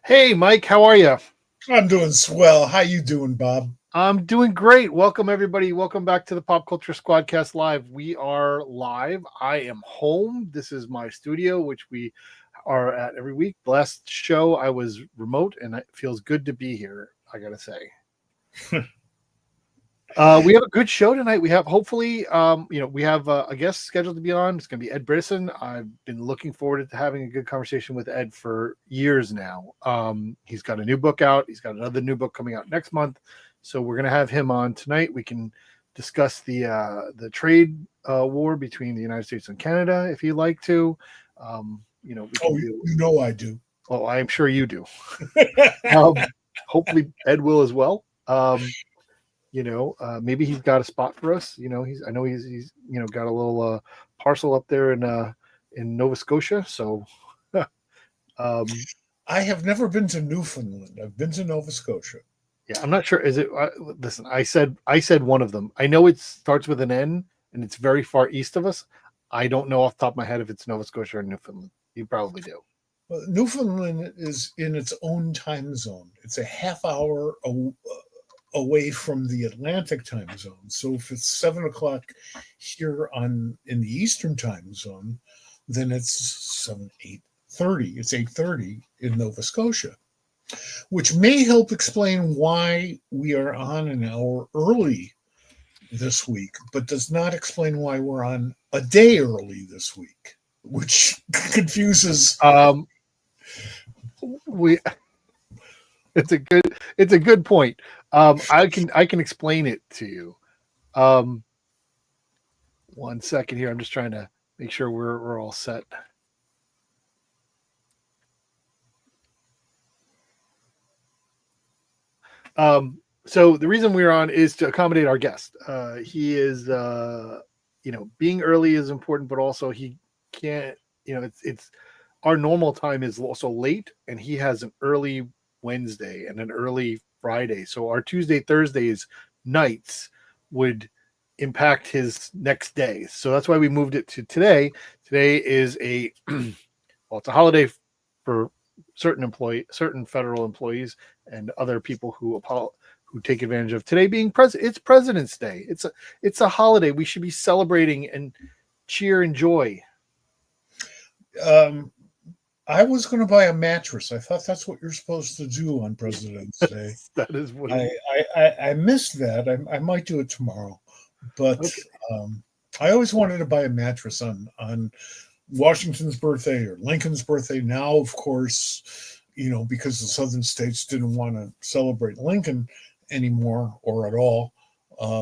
Hey, Mike, how are you? I'm doing swell. How you doing, Bob? I'm doing great. Welcome, everybody. Welcome back to the Pop Culture SquadCast Live. We are live. I am home. This is my studio, which we are at every week. The last show I was remote, and it feels good to be here, I got to say. We have a good show tonight. We have hopefully, we have a guest scheduled to be on. It's going to be Ed Brisson. I've been looking forward to having a good conversation with Ed for years now. He's got a new book out. He's got another new book coming out next month. So we're going to have him on tonight. We can discuss the trade war between the United States and Canada if you'd like to. We can I do. Oh, I'm sure you do. Hopefully Ed will as well. Maybe he's got a spot for us. I know he's got a little parcel up there in Nova Scotia. So, I have never been to Newfoundland. I've been to Nova Scotia. Yeah, I'm not sure. Is it? Listen, I said one of them. I know it starts with an N, and it's very far east of us. I don't know off the top of my head if it's Nova Scotia or Newfoundland. You probably do. Well, Newfoundland is in its own time zone. It's a half hour away from the Atlantic time zone. So if it's 7 o'clock here in the Eastern time zone, then it's 8:30. It's 8:30 in Nova Scotia, which may help explain why we are on an hour early this week, but does not explain why we're on a day early this week, which confuses. It's a good point. I can explain it to you. 1 second here. I'm just trying to make sure we're all set. So the reason we're on is to accommodate our guest. He is, being early is important, but also he can't, it's our normal time is also late, and he has an early Wednesday and an early Friday. So our Tuesday, Thursdays nights would impact his next day. So that's why we moved it to today. Today is it's a holiday for certain federal employees and other people who take advantage of today being president. It's President's Day. It's a holiday. We should be celebrating and cheer and joy. I was going to buy a mattress. I thought that's what you're supposed to do on President's Day. That is what I missed that. I might do it tomorrow, but okay. I always wanted to buy a mattress on Washington's birthday or Lincoln's birthday. Now, of course, because the southern states didn't want to celebrate Lincoln anymore or at all,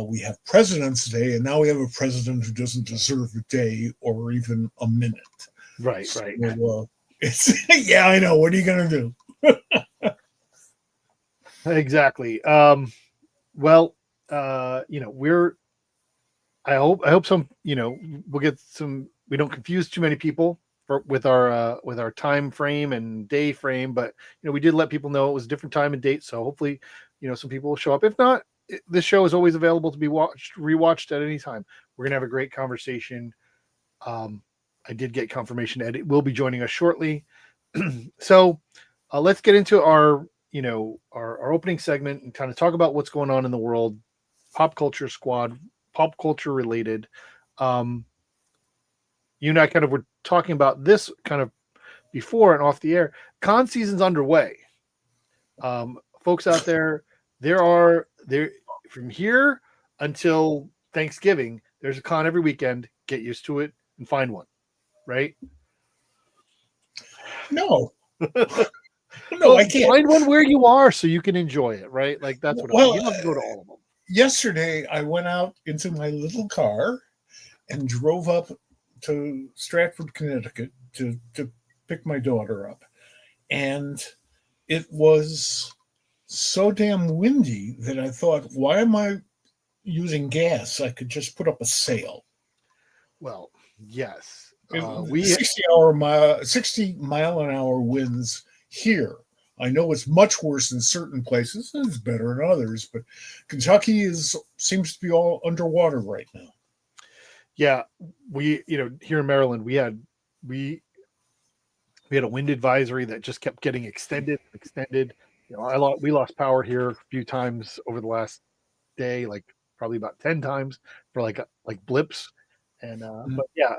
we have President's Day, and now we have a president who doesn't deserve a day or even a minute. Right. So, yeah, I know. What are you going to do? Exactly. I hope some, we'll get some, we don't confuse too many people with our time frame and day frame, but we did let people know it was a different time and date. So hopefully, some people will show up. If not, this show is always available to be rewatched at any time. We're going to have a great conversation. I did get confirmation Ed will be joining us shortly. So let's get into our opening segment and kind of talk about what's going on in the world, pop culture squad, pop culture related. You and I kind of were talking about this kind of before and off the air. Con season's underway. Folks out there from here until Thanksgiving, there's a con every weekend. Get used to it and find one. Right? No, I can't. Find one where you are so you can enjoy it, right? Like that's what you don't have to go to all of them. Yesterday, I went out into my little car and drove up to Stratford, Connecticut to pick my daughter up. And it was so damn windy that I thought, why am I using gas? I could just put up a sail. Well, yes. 60 mile an hour winds here. I know it's much worse in certain places and it's better in others, but Kentucky seems to be all underwater right now. Yeah, we here in Maryland we We had a wind advisory that just kept getting extended. We lost power here a few times over the last day, like probably about 10 times for like blips. And Mm. but yeah,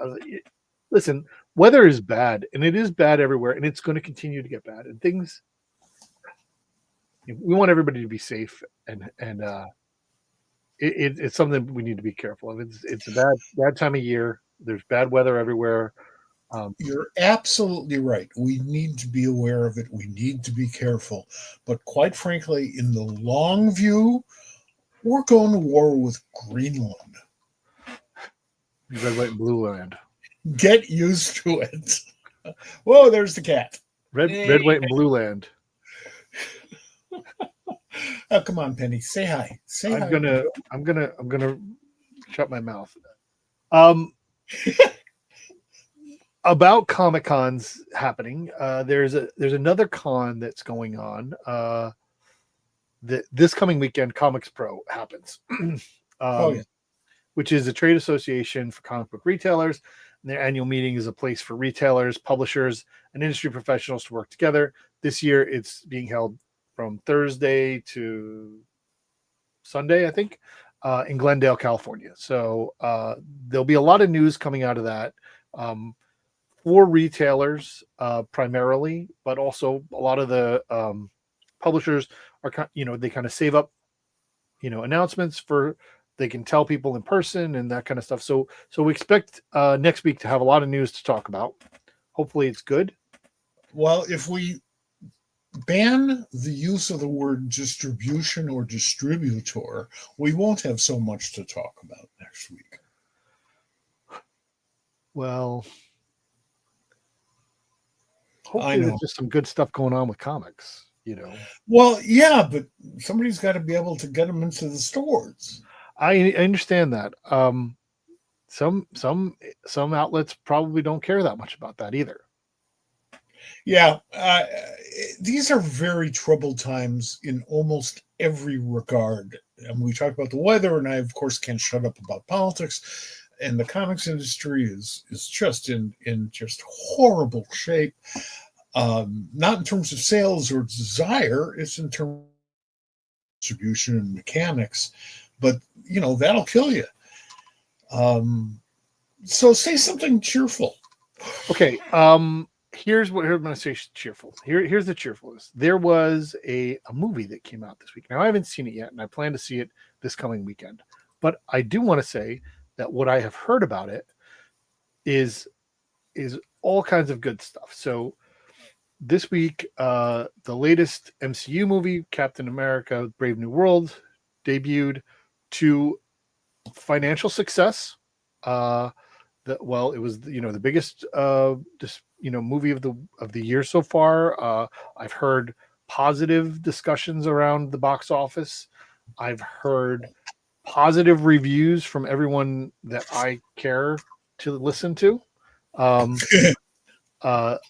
listen, weather is bad, and it is bad everywhere, and it's going to continue to get bad. And things, we want everybody to be safe, and it's something we need to be careful of. It's a bad time of year. There's bad weather everywhere. You're absolutely right. We need to be aware of it. We need to be careful. But quite frankly, in the long view, we're going to war with Greenland. Red, white, and blue land. Get used to it. Whoa, there's the cat. Red, white, and blue land. Oh, come on, Penny. Say hi. Say I'm hi. gonna shut my mouth. About Comic Cons happening, there's another con that's going on. This coming weekend, Comics Pro happens, Oh, yeah. which is a trade association for comic book retailers. And their annual meeting is a place for retailers, publishers, and industry professionals to work together. This year, it's being held from Thursday to Sunday, I think, in Glendale, California. So there'll be a lot of news coming out of that. For retailers primarily, but also a lot of the publishers are, they kind of save up, announcements for, they can tell people in person and that kind of stuff. So we expect next week to have a lot of news to talk about. Hopefully it's good. Well, if we ban the use of the word distribution or distributor, we won't have so much to talk about next week. Well, I hopefully know. there's just some good stuff going on with comics, Well, yeah, but somebody's got to be able to get them into the stores. I understand that. Some outlets probably don't care that much about that either. Yeah, these are very troubled times in almost every regard. And we talk about the weather, and I, of course, can't shut up about politics. And the comics industry is just in just horrible shape. Not in terms of sales or desire, it's in terms of distribution and mechanics. But that'll kill you. So say something cheerful. Okay. Here's what I'm going to say cheerful. Here's the cheerfulness. There was a movie that came out this week. Now, I haven't seen it yet, and I plan to see it this coming weekend. But I do want to say that what I have heard about it is all kinds of good stuff. So this week, the latest MCU movie, Captain America: Brave New World, debuted to financial success. It was the biggest movie of the year so far. I've heard positive discussions around the box office. I've heard positive reviews from everyone that I care to listen to. There are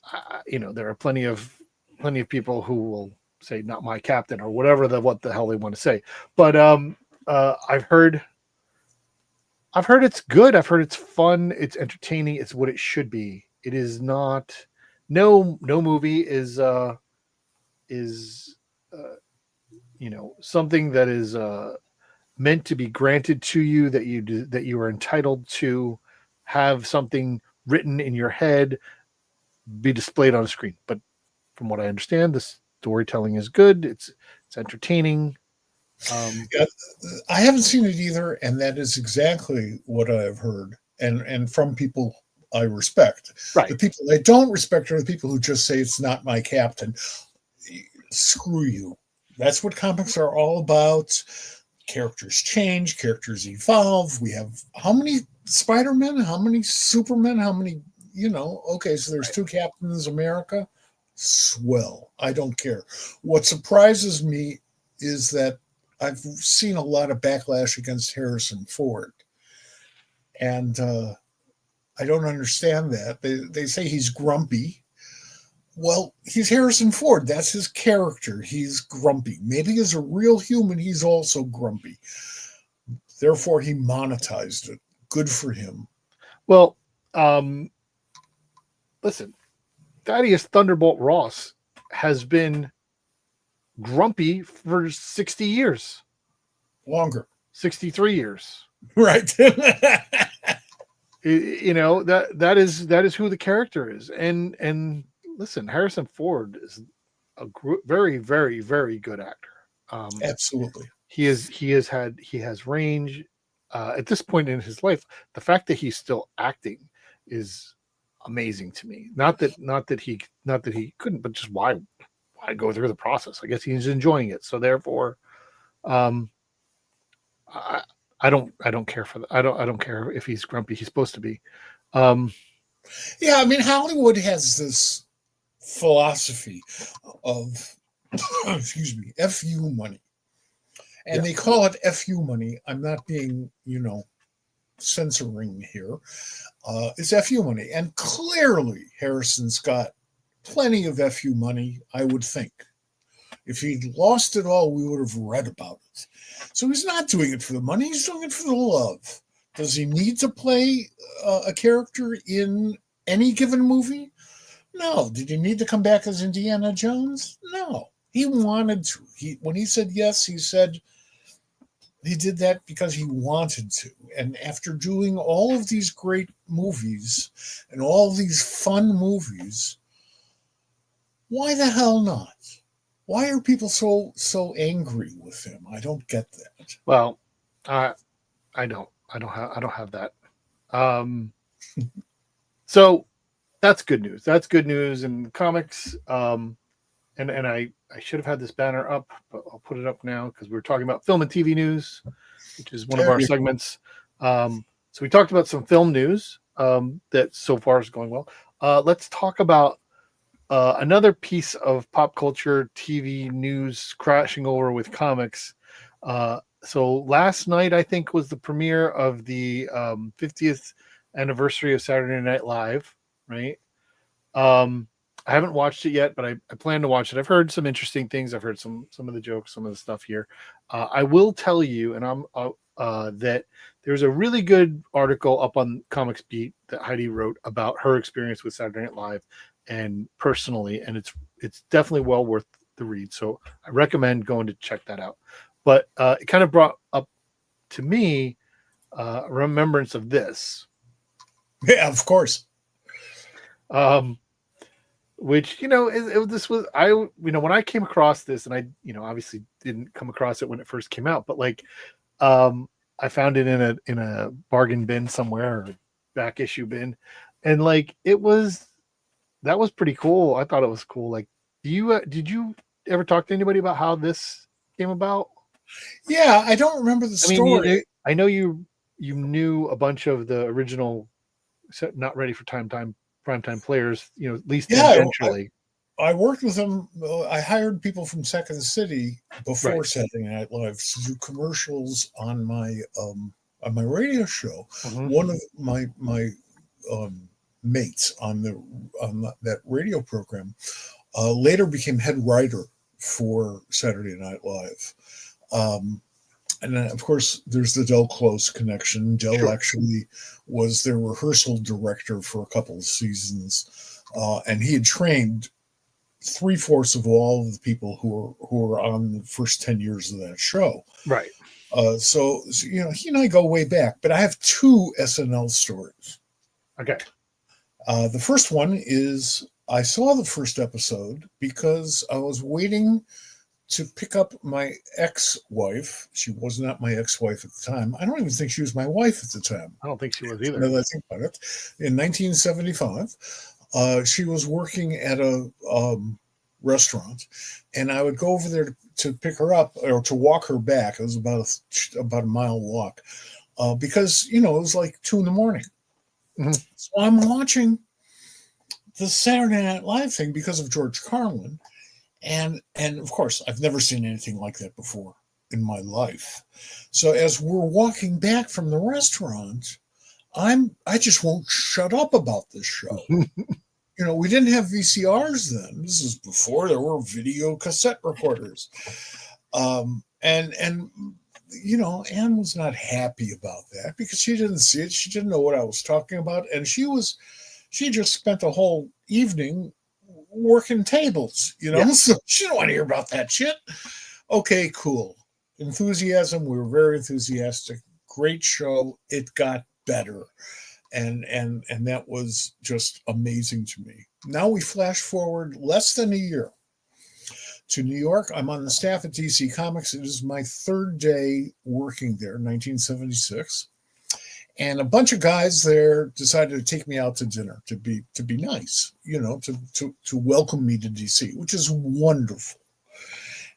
plenty of people who will say not my captain or whatever what the hell they want to say. But I've heard it's good. I've heard it's fun. It's entertaining. It's what it should be. It is not. No movie is something that is meant to be granted to you, that you are entitled to have something written in your head be displayed on a screen. But from what I understand, the storytelling is good. It's entertaining. Yeah, I haven't seen it either, and that is exactly what I've heard, and from people I respect. Right. The people I don't respect are the people who just say it's not my captain. Screw you. That's what comics are all about. Characters change, characters evolve. We have how many Spider-Men, how many Supermen, how many, okay, so there's 2 Captains America. Swell. I don't care. What surprises me is that I've seen a lot of backlash against Harrison Ford. And I don't understand that. They say he's grumpy. Well, he's Harrison Ford. That's his character. He's grumpy. Maybe as a real human, he's also grumpy. Therefore, he monetized it. Good for him. Well, listen, Thaddeus Thunderbolt Ross has been grumpy for 60 years, Longer. 63 years. Right. You know, that is who the character is. And listen, Harrison Ford is a very, very, very good actor. Absolutely. He has range. At this point in his life, the fact that he's still acting is amazing to me. Not that he couldn't, but just why go through the process? I guess he's enjoying it. So therefore, um, I don't care for that. I don't care if he's grumpy. He's supposed to be. Yeah, I mean, Hollywood has this philosophy of, excuse me, FU money. And they call it FU money. I'm not being, censoring here. It's FU money. And clearly, Harrison's got plenty of FU money, I would think. If he'd lost it all, we would have read about it. So he's not doing it for the money. He's doing it for the love. Does he need to play a character in any given movie? No. Did he need to come back as Indiana Jones? No. He wanted to. When he said yes, he said he did that because he wanted to. And after doing all of these great movies and all these fun movies, why the hell not? Why are people so angry with him? I don't get that. Well, I don't have that. So that's good news. That's good news in comics. And I should have had this banner up, but I'll put it up now because we were talking about film and TV news, which is one of our segments. So we talked about some film news that so far is going well. Let's talk about another piece of pop culture TV news crashing over with comics. So last night, I think, was the premiere of the 50th anniversary of Saturday Night Live, right? I haven't watched it yet, but I plan to watch it. I've heard some interesting things. I've heard some of the jokes, some of the stuff here. I will tell you, and that there's a really good article up on Comics Beat that Heidi wrote about her experience with Saturday Night Live and personally, and it's definitely well worth the read. So I recommend going to check that out. But it kind of brought up to me a remembrance of Yeah, of course. Which, this was, when I came across this, and I, obviously didn't come across it when it first came out, but I found it in a bargain bin somewhere, or back issue bin. And that was pretty cool. I thought it was cool. Like, did you ever talk to anybody about how this came about? Yeah, I don't remember the story. I know you knew a bunch of the original Not Ready for Primetime players, at least eventually. I worked with them. I hired people from Second City before Saturday Night Live to do commercials on my radio show. Mm-hmm. One of my mates on that radio program later became head writer for Saturday Night Live. And then, of course, there's the Del Close connection. Del actually was their rehearsal director for a couple of seasons, and he had trained 3/4 of all of the people who were on the first 10 years of that show. Right. So he and I go way back, but I have two SNL stories. Okay. The first one is I saw the first episode because I was waiting to pick up my ex-wife. She was not my ex-wife at the time. I don't even think she was my wife at the time. I don't think she was either. Now that I think about it. In 1975, she was working at a restaurant, and I would go over there to pick her up or to walk her back. It was about a mile walk because, it was like 2 a.m. Mm-hmm. So I'm watching the Saturday Night Live thing because of George Carlin. And of course, I've never seen anything like that before in my life. So as we're walking back from the restaurant, I just won't shut up about this show. We didn't have VCRs then. This is before there were video cassette recorders. And Anne was not happy about that because she didn't see it. She didn't know what I was talking about. And she just spent the whole evening working tables, Yeah. so she don't want to hear about that shit. Okay, cool. Enthusiasm. We were very enthusiastic. Great show. It got better. And that was just amazing to me. Now we flash forward less than a year to New York. I'm on the staff at DC Comics. It is my third day working there, 1976. And a bunch of guys there decided to take me out to dinner to be nice, to welcome me to DC, which is wonderful.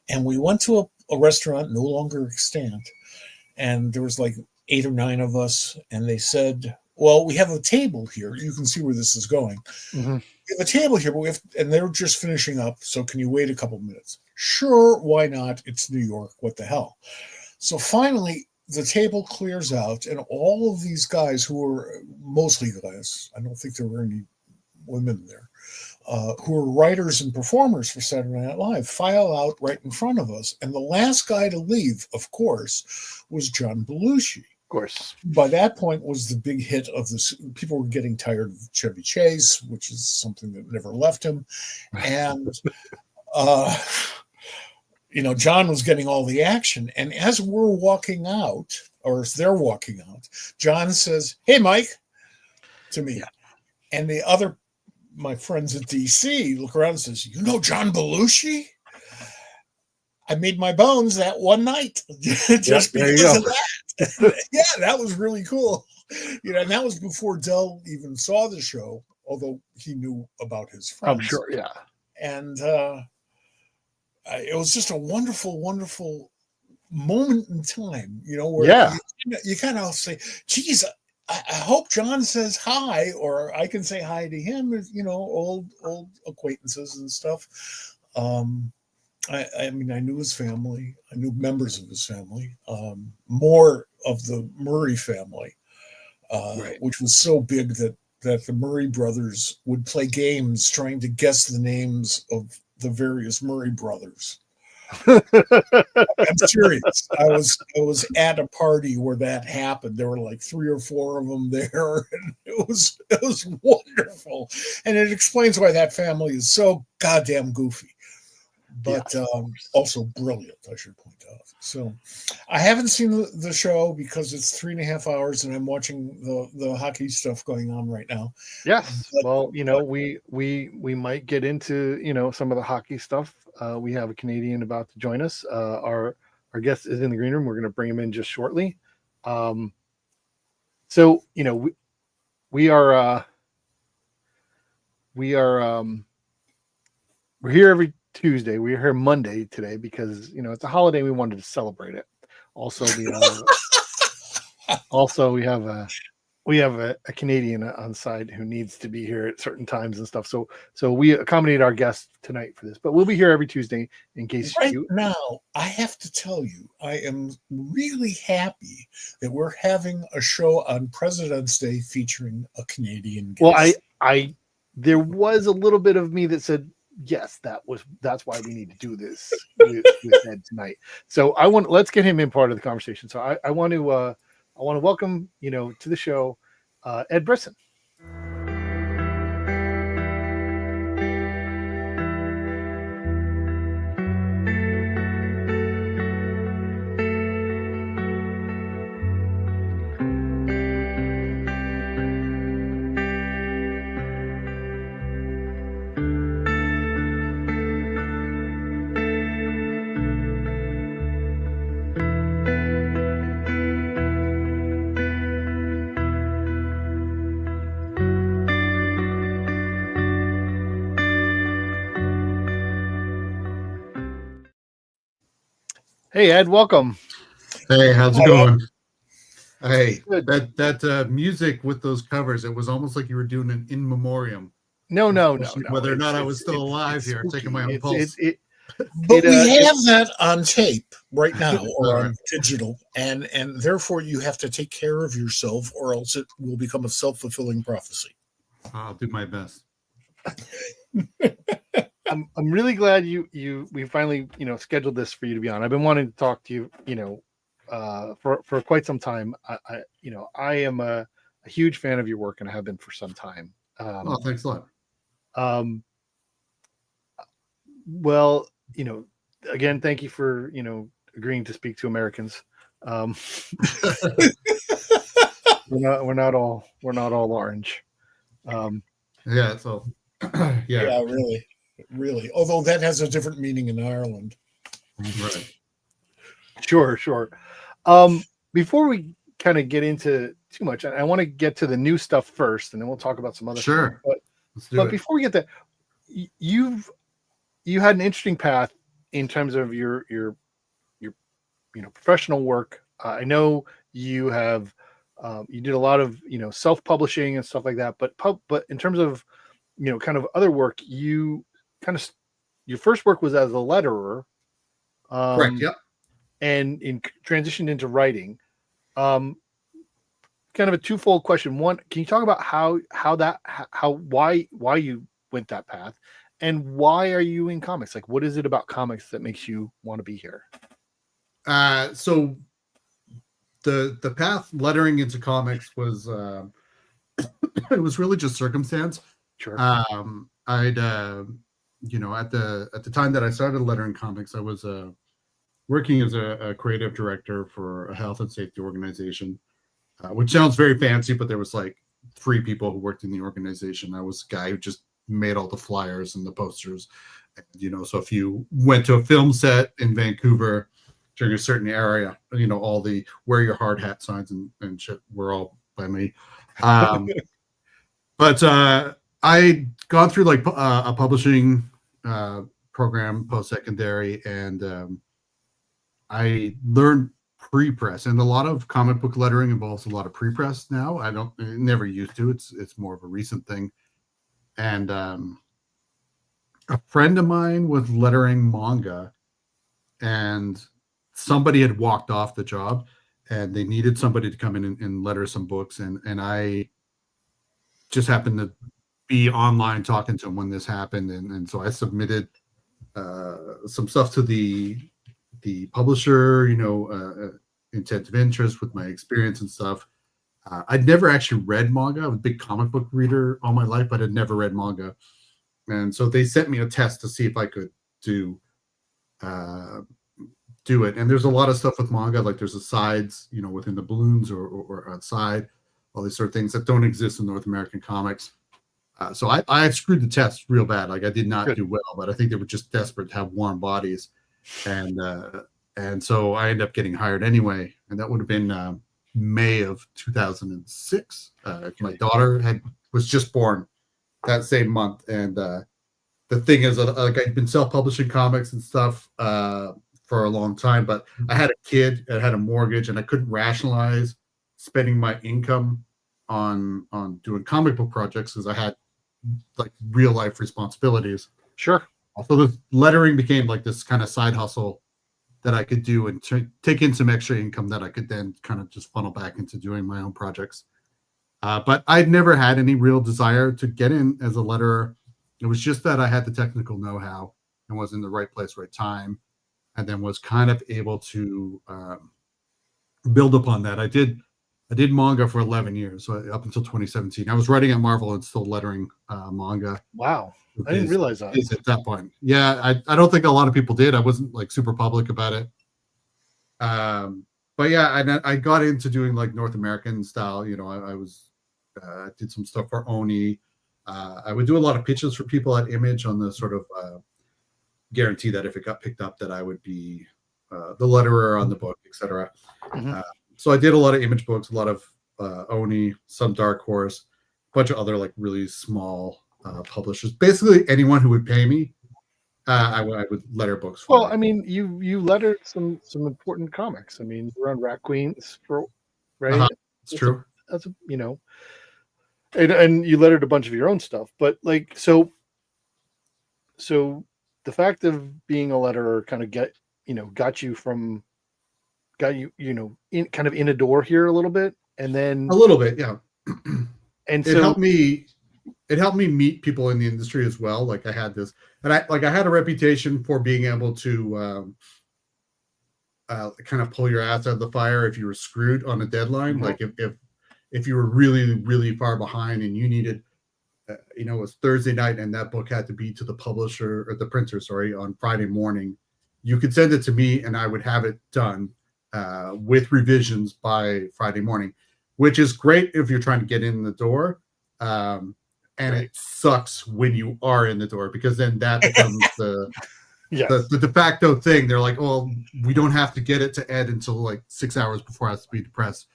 And we went to a restaurant no longer extant, and there was like 8 or 9 of us, and they said, well, we have a table here. You can see where this is going. Mm-hmm. We have a table here, but and they're just finishing up, so can you wait a couple minutes? Sure, why not? It's New York. What the hell? So finally, the table clears out, and all of these guys who were mostly guys, I don't think there were any women there, who were writers and performers for Saturday Night Live, file out right in front of us. And the last guy to leave, of course, was John Belushi. Of course. By that point was the big hit of this. People were getting tired of Chevy Chase, which is something that never left him. And, John was getting all the action. And as we're walking out, or as they're walking out, John says, "Hey, Mike," to me. Yeah. And my friends at DC look around and says, "You know John Belushi?" I made my bones that one night just because of that. Yeah, that was really cool. And that was before Del even saw the show, although he knew about his friends. I'm sure, yeah. And it was just a wonderful, wonderful moment in time, where you kind of say, geez, I hope John says hi, or I can say hi to him, old acquaintances and stuff. I mean, I knew his family. I knew members of his family, more of the Murray family, which was so big that the Murray brothers would play games trying to guess the names of the various Murray brothers. I'm serious. I was at a party where that happened. There were like 3 or 4 of them there, and it was wonderful. And it explains why that family is so goddamn goofy, but also brilliant, I should point out. So I haven't seen the show because it's 3.5 hours, and I'm watching the hockey stuff going on right now. Yes. Well, we might get into, some of the hockey stuff. We have a Canadian about to join us. Our guest is in the green room. We're going to bring him in just shortly. So, we're here every Tuesday. We're here Monday today because it's a holiday. We wanted to celebrate it. Also, we have a Canadian on site who needs to be here at certain times and stuff. So we accommodate our guests tonight for this, but we'll be here every Tuesday in case now. I have to tell you, I am really happy that we're having a show on President's Day featuring a Canadian guest. Well, there was a little bit of me that said, yes, that's why we need to do this with Ed tonight. So let's get him in part of the conversation. So I want to welcome, to the show, Ed Brisson. Hey, Ed, welcome. Hey, how's it going? Hey, that music with those covers, it was almost like you were doing an in memoriam. No. Whether or not I was still alive here, taking my own pulse. But we have that on tape right now or on digital, and therefore you have to take care of yourself, or else it will become a self-fulfilling prophecy. I'll do my best. I'm really glad we finally scheduled this for you to be on. I've been wanting to talk to you for quite some time. I am a huge fan of your work, and I have been for some time. Thanks a lot. Well, again, thank you for agreeing to speak to Americans. We're not all orange. Yeah. So yeah. Yeah, really, really. Although that has a different meaning in Ireland. Right. Sure. Before we kind of get into too much, I want to get to the new stuff first, and then we'll talk about some other stuff. Sure. Let's do But it. before we get there, you had an interesting path in terms of your professional work. I know you have you did a lot of self-publishing and stuff like that, but in terms of kind of other work, you kind of your first work was as a letterer, Correct. Yep. and transitioned into writing. Kind of a twofold question. One, can you talk about why you went that path, and why are you in comics? Like, what is it about comics that makes you want to be here? So the path lettering into comics was it was really just circumstance. Sure. I'd at the time that I started lettering comics, I was working as a creative director for a health and safety organization, which sounds very fancy, but there was like 3 people who worked in the organization. I was the guy who just made all the flyers and the posters. So if you went to a film set in Vancouver during a certain area, all the wear your hard hat signs and shit were all by me. But I'd gone through like a publishing program post-secondary, and I learned pre-press, and a lot of comic book lettering involves a lot of pre-press now. It never used to. It's more of a recent thing. And a friend of mine was lettering manga, and somebody had walked off the job, and they needed somebody to come in and letter some books, and I just happened to be online talking to him when this happened, and so I submitted some stuff to the publisher, intent of interest with my experience and stuff. I'd never actually read manga. I was a big comic book reader all my life, but I'd never read manga. And so they sent me a test to see if I could do it. And there's a lot of stuff with manga, like there's the sides, within the balloons or outside, all these sort of things that don't exist in North American comics. So I had screwed the test real bad. Like I did not do well, but I think they were just desperate to have warm bodies. And so I ended up getting hired anyway. And that would have been May of 2006. My daughter was just born that same month. And the thing is, like I'd been self-publishing comics and stuff for a long time, but I had a kid, I had a mortgage, and I couldn't rationalize spending my income on doing comic book projects because I had like real life responsibilities. Sure. So the lettering became like this kind of side hustle that I could do and take in some extra income that I could then kind of just funnel back into doing my own projects. But I'd never had any real desire to get in as a letterer. It was just that I had the technical know-how and was in the right place, right time, and then was kind of able to build upon that. I did manga for 11 years, so up until 2017. I was writing at Marvel and still lettering manga. Wow. I didn't realize that. At that point. Yeah, I don't think a lot of people did. I wasn't like super public about it. But yeah, I got into doing like North American style. I was did some stuff for Oni. I would do a lot of pitches for people at Image on the sort of guarantee that if it got picked up that I would be the letterer on the book, etc. Mm-hmm. So I did a lot of Image books, a lot of Oni, some Dark Horse, a bunch of other like really small publishers. Basically anyone who would pay me, I would letter books for. Well, I mean, you lettered some important comics. I mean, you're on Rat Queens right? It's true. That's and you lettered a bunch of your own stuff, but like so the fact of being a letterer kind of got you in kind of in a door here a little bit, and then a little bit, yeah. And it helped me meet people in the industry as well. Like I had this, and I had a reputation for being able to kind of pull your ass out of the fire if you were screwed on a deadline. Mm-hmm. Like if you were really, really far behind and you needed it was Thursday night and that book had to be to the publisher or the printer, sorry, on Friday morning, you could send it to me and I would have it done with revisions by Friday morning, which is great if you're trying to get in the door. And it sucks when you are in the door, because then that becomes the de facto thing. They're like, oh, we don't have to get it to Ed until like 6 hours before it has to be to press,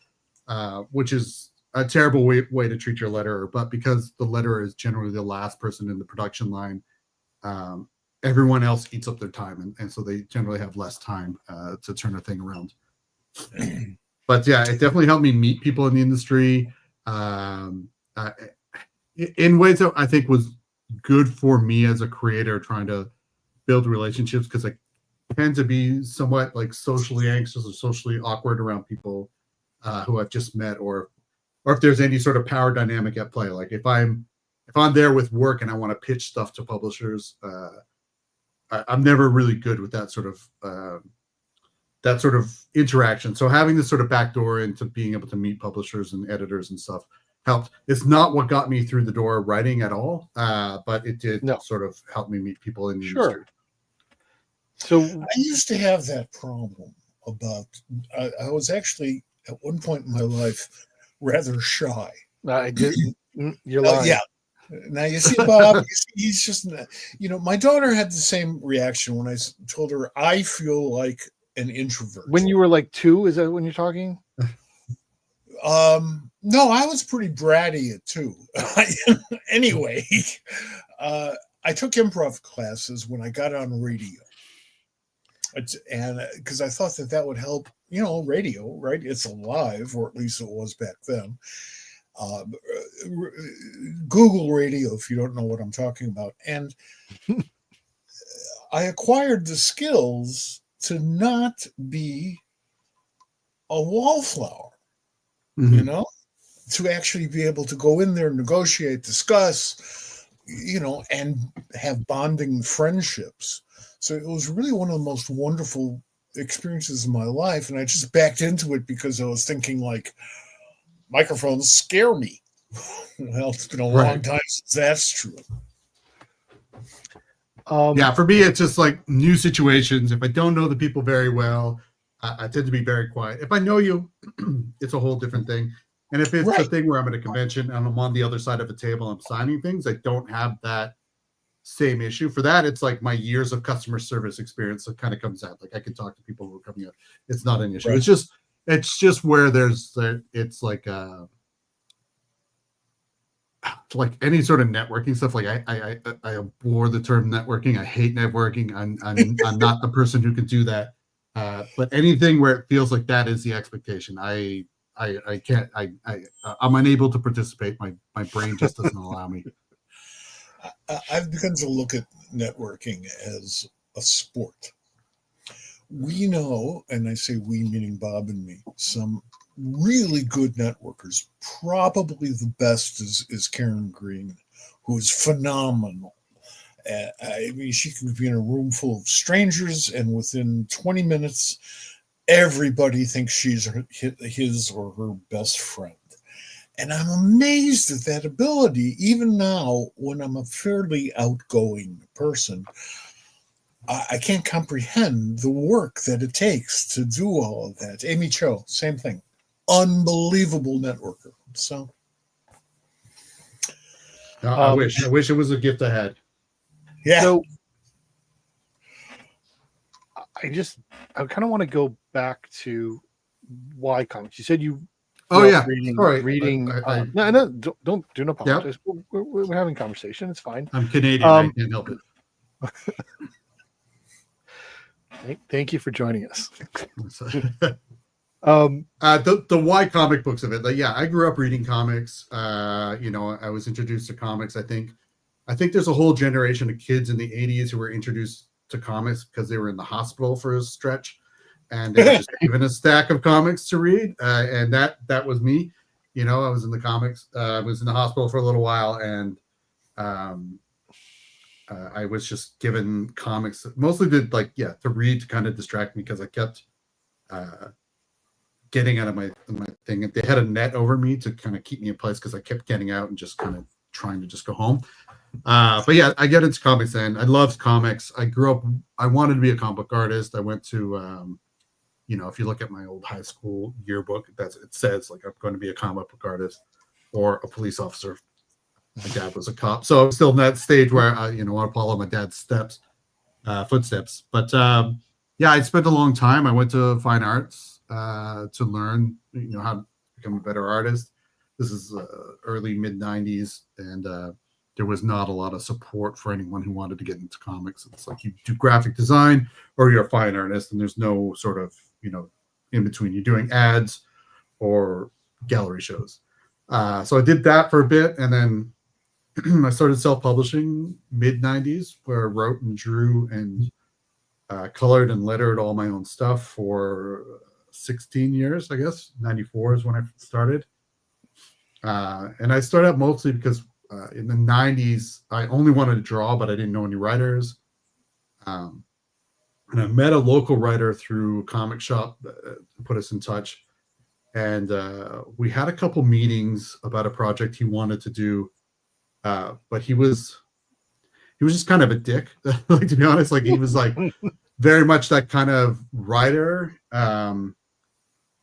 which is a terrible way to treat your letterer. But because the letterer is generally the last person in the production line, everyone else eats up their time, and so they generally have less time to turn a thing around. But yeah, it definitely helped me meet people in the industry in ways that I think was good for me as a creator, trying to build relationships, because I tend to be somewhat like socially anxious or socially awkward around people who I've just met, or if there's any sort of power dynamic at play. Like if I'm there with work and I want to pitch stuff to publishers, I'm never really good with that sort of interaction. So having this sort of backdoor into being able to meet publishers and editors and stuff helped. It's not what got me through the door writing at all, but it did sort of help me meet people in the industry. So I used to have that problem about, I was actually at one point in my life rather shy. I did. You're lying. Yeah. Now you see, Bob, he's just, my daughter had the same reaction when I told her I feel like an introvert. When you were like 2, is that when you're talking? No, I was pretty bratty at 2. Anyway, I took improv classes when I got on radio. And because I thought that would help, radio, right? It's alive, or at least it was back then. Google radio if you don't know what I'm talking about. And I acquired the skills to not be a wallflower, to actually be able to go in there, negotiate, discuss, and have bonding friendships. So it was really one of the most wonderful experiences of my life. And I just backed into it because I was thinking, like, microphones scare me. Well, it's been a long time since that's true. For me, it's just like new situations. If I don't know the people very well, I tend to be very quiet. If I know you, it's a whole different thing. And if it's a thing where I'm at a convention and I'm on the other side of a table, I'm signing things, I don't have that same issue. For that, it's like my years of customer service experience that kind of comes out. Like I can talk to people who are coming out. It's not an issue. Right. It's just where it's like any sort of networking stuff. Like I abhor the term networking. I hate networking. I'm not the person who can do that. But anything where it feels like that is the expectation, I can't. I'm unable to participate. My brain just doesn't allow me. I've begun to look at networking as a sport. We know, and I say we meaning Bob and me, some really good networkers. Probably the best is Karen Green, who is phenomenal. I mean, she can be in a room full of strangers, and within 20 minutes, everybody thinks she's his or her best friend. And I'm amazed at that ability. Even now, when I'm a fairly outgoing person, I can't comprehend the work that it takes to do all of that. Amy Cho, same thing. Unbelievable networker. So, I wish it was a gift I had. Yeah. So I kind of want to go back to why comics. You said you. Reading. No, don't apologize. Yep. We're having conversation. It's fine. I'm Canadian. I can't help it. Thank you for joining us. The why comic books of it. Like, I grew up reading comics. I was introduced to comics. I think there's a whole generation of kids in the 80s who were introduced to comics because they were in the hospital for a stretch, and they were just given a stack of comics to read. And that was me. I was in the comics. I was in the hospital for a little while, and I was just given comics, mostly to read, to kind of distract me, because I kept getting out of my thing. They had a net over me to kind of keep me in place because I kept getting out and just kind of trying to just go home. But yeah, I get into comics then. I loved comics. I grew up, I wanted to be a comic book artist. I went to, if you look at my old high school yearbook, it says like I'm going to be a comic book artist or a police officer. My dad was a cop. So I'm still in that stage where I want to follow my dad's footsteps. But yeah, I spent a long time. I went to fine arts to learn, how to become a better artist. This is early mid 90s, and there was not a lot of support for anyone who wanted to get into comics. It's like you do graphic design or you're a fine artist, and there's no sort of in between. You're doing ads or gallery shows. So I did that for a bit, and then I started self-publishing mid 90s, where I wrote and drew and colored and lettered all my own stuff for 16 years, I guess. 94 is when I started. And I started out mostly because in the 90s, I only wanted to draw, but I didn't know any writers. And I met a local writer through a comic shop that put us in touch. And we had a couple meetings about a project he wanted to do. But he was just kind of a dick, like, to be honest. Like, he was like very much that kind of writer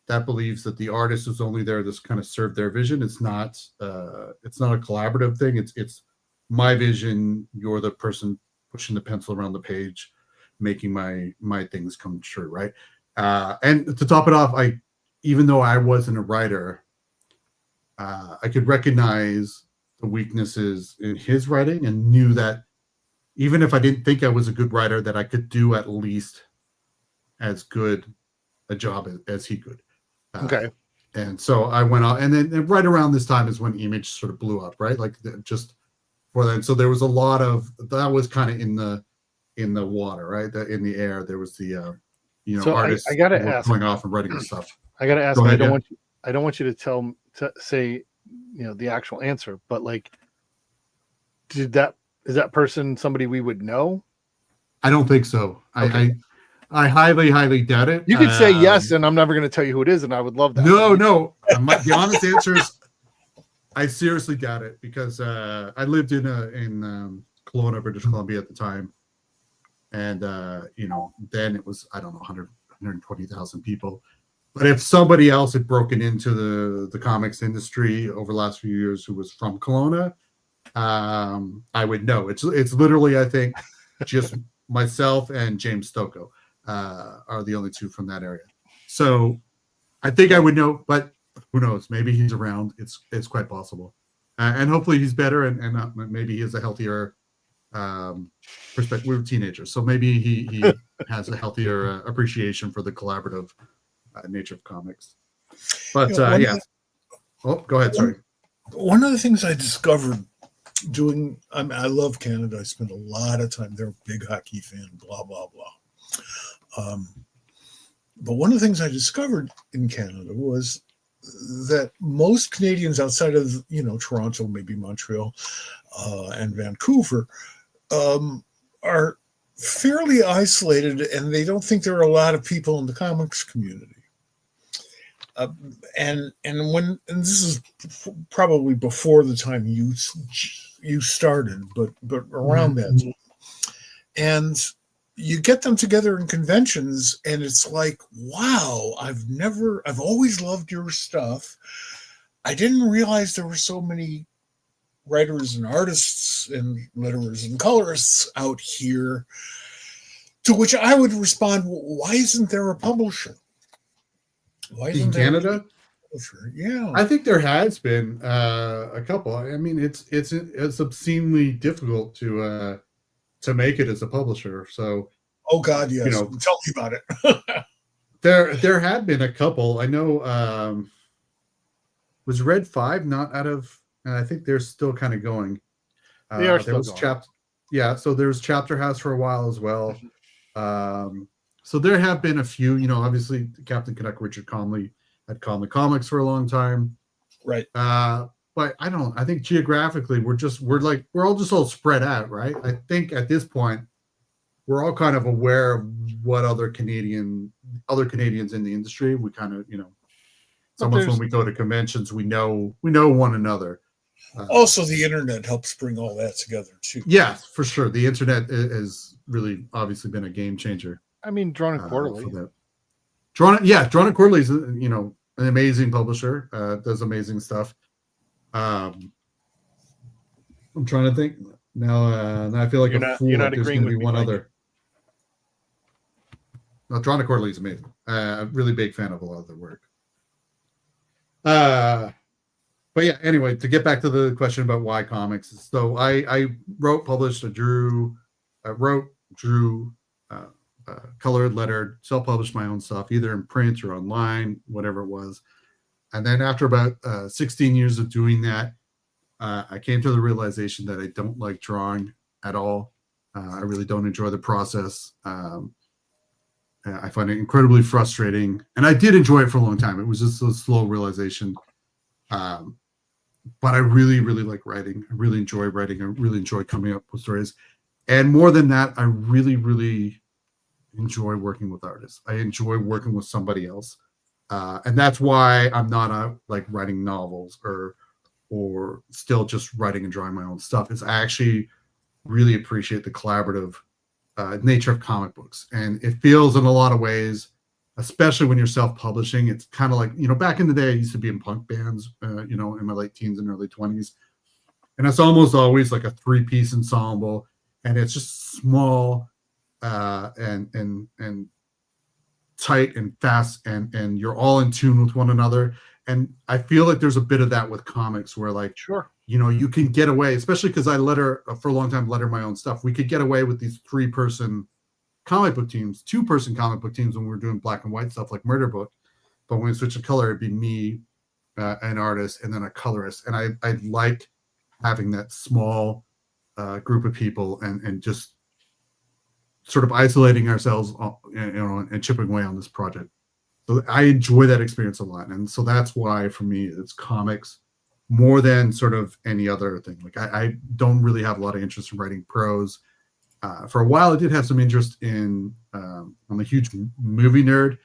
that believes that the artist is only there to kind of serve their vision. It's not a collaborative thing. It's my vision. You're the person pushing the pencil around the page, making my things come true, right? And to top it off, even though I wasn't a writer, I could recognize the weaknesses in his writing and knew that even if I didn't think I was a good writer, that I could do at least as good a job as he could. Okay. And so I went out, and then right around this time is when Image sort of blew up, right? Like just for that. So there was a lot of that was kind of in the water, right? In the air, there was the so artists I gotta ask, going off and writing the stuff. I gotta ask. Go ahead, I don't want you to say the actual answer, but like, is that person somebody we would know? I don't think so. Okay. I highly doubt it. You could say yes, and I'm never going to tell you who it is, and I would love that. No. The honest answer is I seriously doubt it, because I lived in Kelowna, British Columbia at the time, and then it was, I don't know, 120,000 people. But if somebody else had broken into the comics industry over the last few years who was from Kelowna, I would know. It's literally, I think, just myself and James Stocco are the only two from that area. So I think I would know, but who knows? Maybe he's around. It's quite possible. And hopefully he's better, and maybe he has a healthier perspective. We're teenagers, so maybe he has a healthier appreciation for the collaborative nature of comics. But yeah. Oh, go ahead. Sorry. One of the things I discovered doing, I love Canada. I spent a lot of time there. Big hockey fan. Blah blah blah. But one of the things I discovered in Canada was that most Canadians outside of Toronto, maybe Montreal, and Vancouver, are fairly isolated, and they don't think there are a lot of people in the comics community. And this is probably before the time you started, but around that time. And you get them together in conventions, and it's like, wow, I've always loved your stuff. I didn't realize there were so many writers and artists and letterers and colorists out here. To which I would respond, why isn't there a publisher? Why isn't in Canada? Yeah, I think there has been a couple. I mean, it's obscenely difficult to make it as a publisher. So, oh God, yes. Tell me about it. there had been a couple. I know. Was Red 5 not out of? And I think they're still kind of going. They are still going. So there was Chapter House for a while as well. So there have been a few. Obviously Captain Canuck, Richard Comley had Comley Comics for a long time. Right. But I think geographically we're all just all spread out, right? I think at this point we're all kind of aware of what other Canadians in the industry. We kind of, it's almost when we go to conventions, we know one another. Also, the internet helps bring all that together too. Yeah, for sure. The internet has really obviously been a game changer. I mean, Drawn and Quarterly. For that. Drawn and Quarterly is an amazing publisher. Does amazing stuff. I'm trying to think now. Now I feel like a fool. You're not There's agreeing going to be with me, one Mike. other. No, Drawn and Quarterly is amazing. I'm really big fan of a lot of their work. But yeah, anyway, to get back to the question about why comics. So I wrote, published, drew, colored, lettered, self-published my own stuff, either in print or online, whatever it was. And then after about 16 years of doing that, I came to the realization that I don't like drawing at all. I really don't enjoy the process. I find it incredibly frustrating. And I did enjoy it for a long time. It was just a slow realization. But I really, really like writing. I really enjoy writing. I really enjoy coming up with stories. And more than that, I really, really enjoy working with artists. I enjoy working with somebody else. And that's why I'm not like writing novels or still just writing and drawing my own stuff. Is I actually really appreciate the collaborative nature of comic books. And it feels in a lot of ways, especially when you're self-publishing, it's kind of like, back in the day, I used to be in punk bands, in my late teens and early 20s. And it's almost always like a 3-piece ensemble. And it's just small and tight and fast, and you're all in tune with one another. And I feel like there's a bit of that with comics where, like, sure, you can get away, especially because I for a long time letter my own stuff. We could get away with these 3-person comic book teams, 2-person comic book teams when we were doing black and white stuff like Murder Book. But when we switch to color, it'd be me, an artist, and then a colorist. And I like having that small group of people and just sort of isolating ourselves, and chipping away on this project. So I enjoy that experience a lot. And so that's why, for me, it's comics more than sort of any other thing. Like I don't really have a lot of interest in writing prose. For a while, I did have some interest in, I'm a huge movie nerd,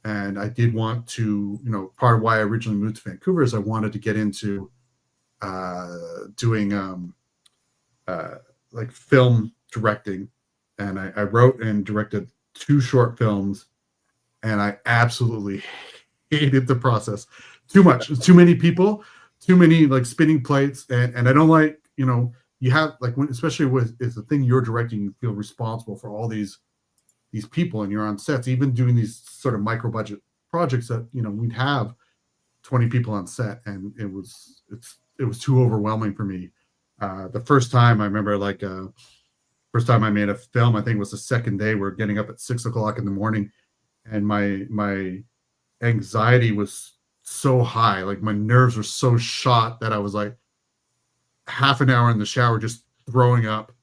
and I did want to, part of why I originally moved to Vancouver is I wanted to get into doing like film directing. And I wrote and directed 2 short films, and I absolutely hated the process. Too much, too many people, too many like spinning plates, and I don't like, you have like especially with it's the thing you're directing, you feel responsible for all these people, and you're on sets, even doing these sort of micro budget projects that we'd have 20 people on set, and it was too overwhelming for me. The first time I remember, first time I made a film, I think it was the second day. We're getting up at 6:00 in the morning, and my anxiety was so high, like my nerves were so shot that I was like half an hour in the shower just throwing up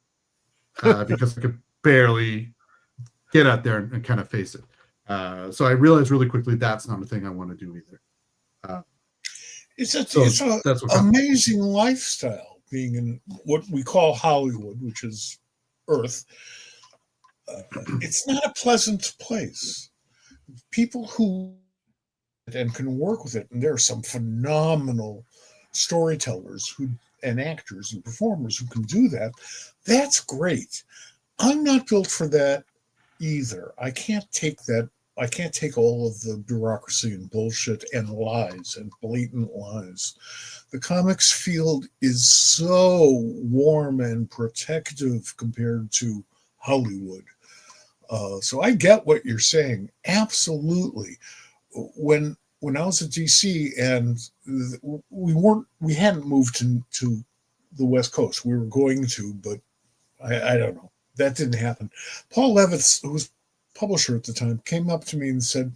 because I could barely get out there and kind of face it. So I realized really quickly that's not a thing I want to do either. It's an amazing lifestyle being in what we call Hollywood, which is Earth. It's not a pleasant place. People who and can work with it, and there are some phenomenal storytellers and actors and performers who can do that. That's great. I'm not built for that either. I can't take that. I can't take all of the bureaucracy and bullshit and lies and blatant lies. The comics field is so warm and protective compared to Hollywood. So I get what you're saying. Absolutely. When I was at DC and we hadn't moved to the West Coast. We were going to, but I don't know. That didn't happen. Paul Levitz, who was publisher at the time, came up to me and said,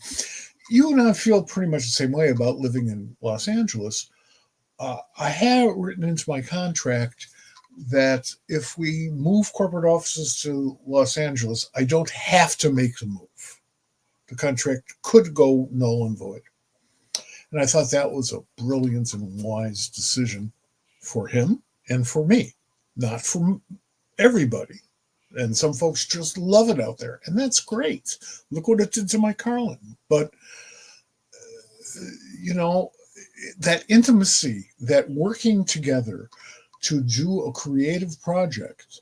"You and I feel pretty much the same way about living in Los Angeles. I have written into my contract that if we move corporate offices to Los Angeles, I don't have to make the move. The contract could go null and void." And I thought that was a brilliant and wise decision for him and for me, not for everybody. And some folks just love it out there, and that's great. Look what it did to Mike Carlin. But, that intimacy, that working together to do a creative project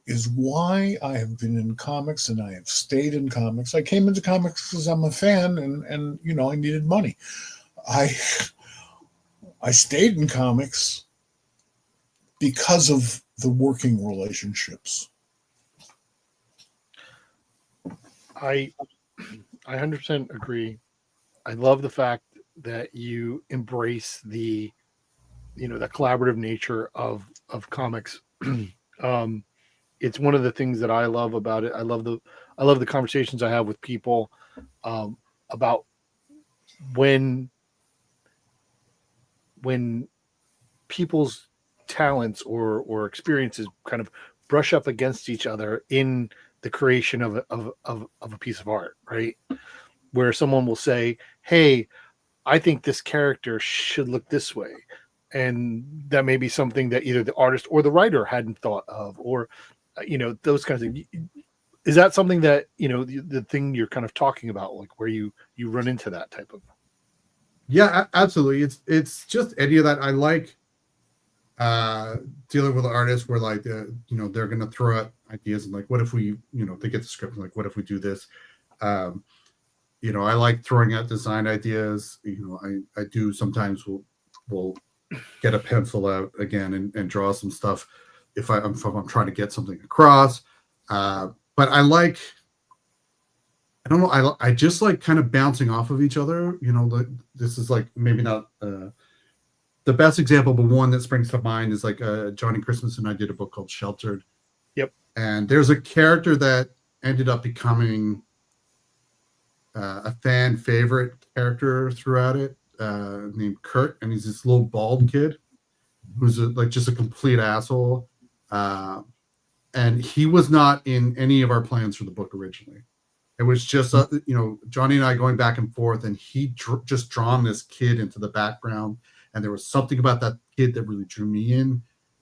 is why I have been in comics and I have stayed in comics. I came into comics because I'm a fan and you know, I needed money. I stayed in comics because of the working relationships. I 100% agree. I love the fact that you embrace the, you know, the collaborative nature of comics. It's one of the things that I love about it. I love the conversations I have with people about when people's talents or experiences kind of brush up against each other in the creation of a piece of art, right? Where someone will say, "Hey, I think this character should look this way," and that may be something that either the artist or the writer hadn't thought of, or you know, those kinds of things. Is that something that, you know, the thing you're kind of talking about, like where you run into that type of? Yeah, absolutely. It's just any of that. I like dealing with artists where like you know, they're gonna throw out ideas and like, what if we, you know, they get the script and like, what if we do this? You know, I like throwing out design ideas. You know, I do sometimes will get a pencil out again and draw some stuff if I'm trying to get something across. But I like, I don't know, I just like kind of bouncing off of each other. You know, this is like maybe not the best example, but one that springs to mind is like Johnny Christmas and I did a book called Sheltered. Yep. And there's a character that ended up becoming a fan favorite character throughout it, named Kurt, and he's this little bald kid who's like just a complete asshole. And he was not in any of our plans for the book originally. It was just, you know, Johnny and I going back and forth, and he just drawn this kid into the background. And there was something about that kid that really drew me in.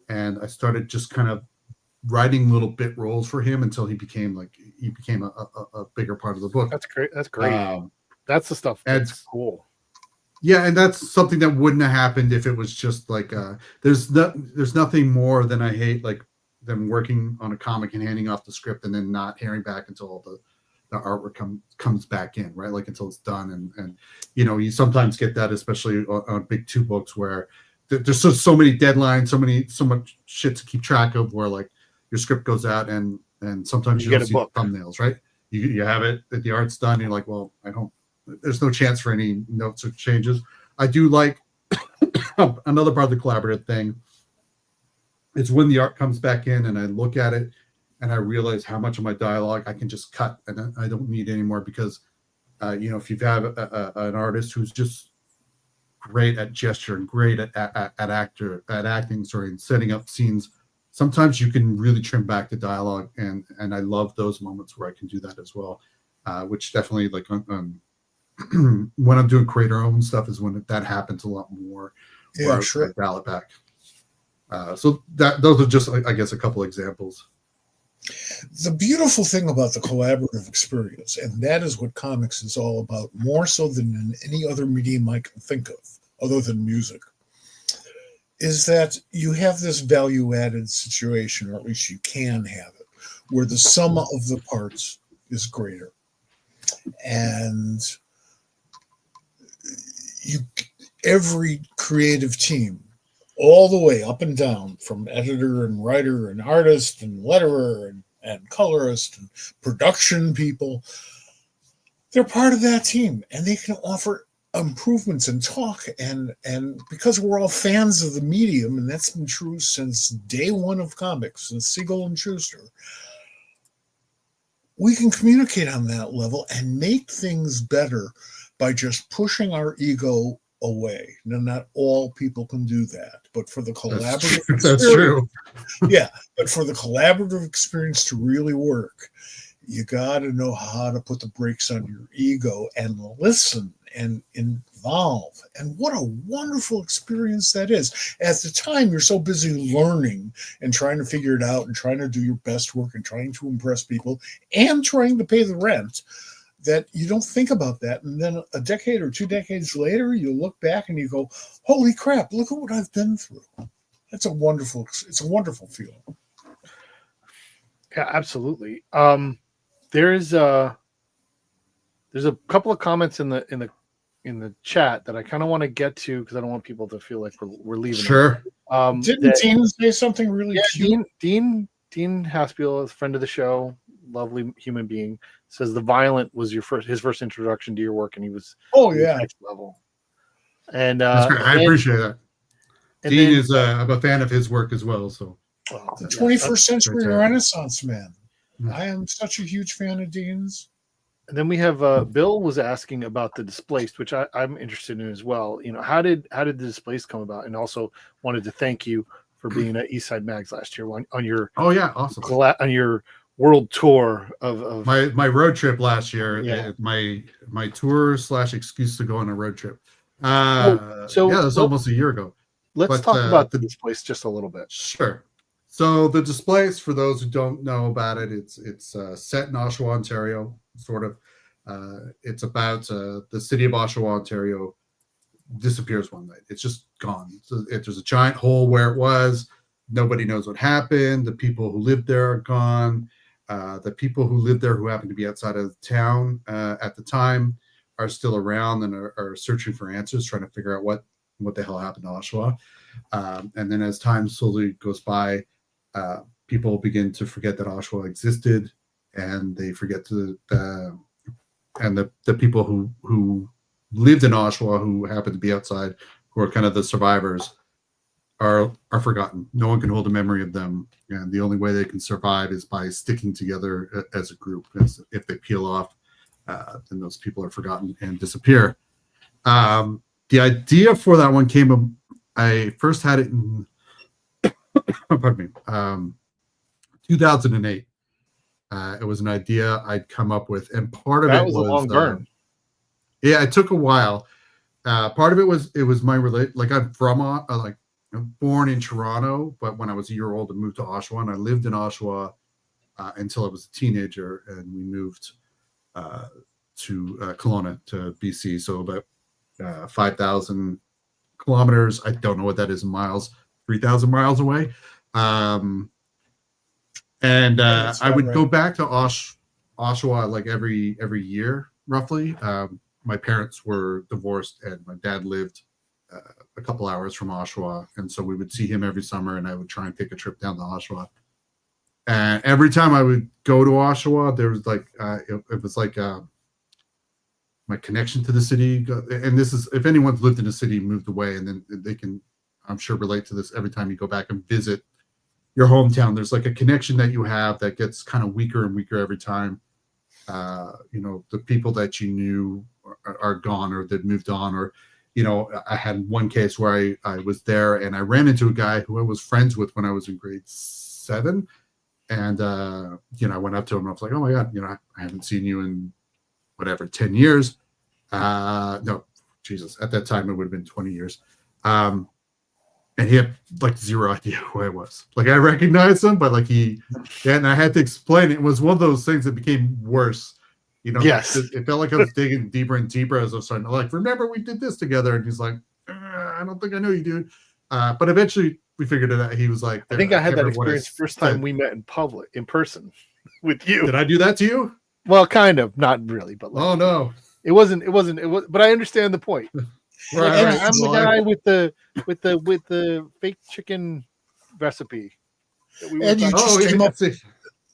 And I started just kind of writing little bit roles for him until he became a bigger part of the book. That's great. That's great. That's the stuff that's cool. Yeah, and that's something that wouldn't have happened if it was just like there's nothing more than I hate like them working on a comic and handing off the script and then not hearing back until all the artwork comes back in, right? Like until it's done. And you know, you sometimes get that, especially on big 2 books where there's so many deadlines, so much shit to keep track of, where like your script goes out and sometimes you don't see the thumbnails, right? You have it, the art's done, you're like, well, there's no chance for any notes or changes. I do like another part of the collaborative thing. It's when the art comes back in and I look at it and I realize how much of my dialogue I can just cut and I don't need anymore, because you know, if you have an artist who's just great at gesture and great at acting, and setting up scenes, sometimes you can really trim back the dialogue, and I love those moments where I can do that as well, which definitely like when I'm doing creator-owned stuff is when that happens a lot more. Yeah, sure. I dial it back. So those are just, I guess, a couple examples. The beautiful thing about the collaborative experience, and that is what comics is all about, more so than in any other medium I can think of, other than music, is that you have this value-added situation, or at least you can have it, where the sum of the parts is greater. And every creative team, all the way up and down, from editor and writer and artist and letterer and colorist and production people, they're part of that team, and they can offer improvements and talk. And because we're all fans of the medium, and that's been true since day one of comics, since Siegel and Schuster, we can communicate on that level and make things better by just pushing our ego away. Now, not all people can do that, but for the collaborative experience, that's true. Yeah, but for the collaborative experience to really work, you got to know how to put the brakes on your ego and listen and involve. And what a wonderful experience that is. At the time, you're so busy learning and trying to figure it out and trying to do your best work and trying to impress people and trying to pay the rent that you don't think about that. And then a decade or 2 decades later, you look back and you go, holy crap, look at what I've been through. It's a wonderful feeling. Yeah, absolutely. There's a couple of comments in the chat that I kind of want to get to because I don't want people to feel like we're leaving. Sure. Didn't Dean say something really cute? Dean Haspiel, a friend of the show, lovely human being, says the Violent was his first introduction to your work, and he was next level. And That's great. I appreciate that. Dean is I'm a fan of his work as well. So the 21st century Renaissance man. I am such a huge fan of Dean's. And then we have Bill was asking about the Displaced, which I'm interested in as well. You know, how did the Displaced come about? And also wanted to thank you for being at Eastside Mags last year on your awesome on your world tour of my road trip last year. Yeah. My tour / excuse to go on a road trip. So yeah, that's almost a year ago. Let's talk about the Displaced just a little bit. Sure. So the Displaced, for those who don't know about it, it's set in Oshawa, Ontario. Sort of. It's about the city of Oshawa, Ontario disappears one night. It's just gone. So there's a giant hole where it was. Nobody knows what happened. The people who lived there are gone. The people who lived there who happened to be outside of the town at the time are still around and are searching for answers, trying to figure out what the hell happened to Oshawa. And then as time slowly goes by, people begin to forget that Oshawa existed, and they forget and the people who lived in Oshawa, who happened to be outside, who are kind of the survivors, are forgotten. No one can hold a memory of them, and the only way they can survive is by sticking together as a group. If they peel off, then those people are forgotten and disappear. The idea for that one came. I first had it in pardon me, 2008. It was an idea I'd come up with, and part of that it was was a long burn. Yeah, it took a while. Part of it was my like I'm from I'm born in Toronto, but when I was a year old, I moved to Oshawa, and I lived in Oshawa until I was a teenager, and we moved to Kelowna, to BC. So about 5,000 kilometers. I don't know what that is in miles. 3,000 miles away. And I would go back to Oshawa like every year, roughly. My parents were divorced, and my dad lived a couple hours from Oshawa, and so we would see him every summer, and I would try and take a trip down to Oshawa. And every time I would go to Oshawa, there was like it was like my connection to the city. And this is, if anyone's lived in a city, moved away, and then they can, I'm sure, relate to this. Every time you go back and visit your hometown, there's like a connection that you have that gets kind of weaker and weaker every time. The people that you knew are gone, or they've moved on, or I had one case where I was there and I ran into a guy who I was friends with when I was in grade 7. And, I went up to him and I was like, oh my God, I haven't seen you in whatever, 10 years. No, Jesus, at that time it would have been 20 years. And he had like zero idea who I was. Like I recognized him, but like and I had to explain it. It was one of those things that became worse. Yes. It felt like I was digging deeper and deeper as I was starting to like, remember we did this together. And he's like, I don't think I know you, dude. But eventually we figured it out. He was like, I think I had that experience first time we met in person with you. Did I do that to you? Well, kind of, not really, but like, oh no, it wasn't, but I understand the point. Right, I'm the guy with the fake chicken recipe. And you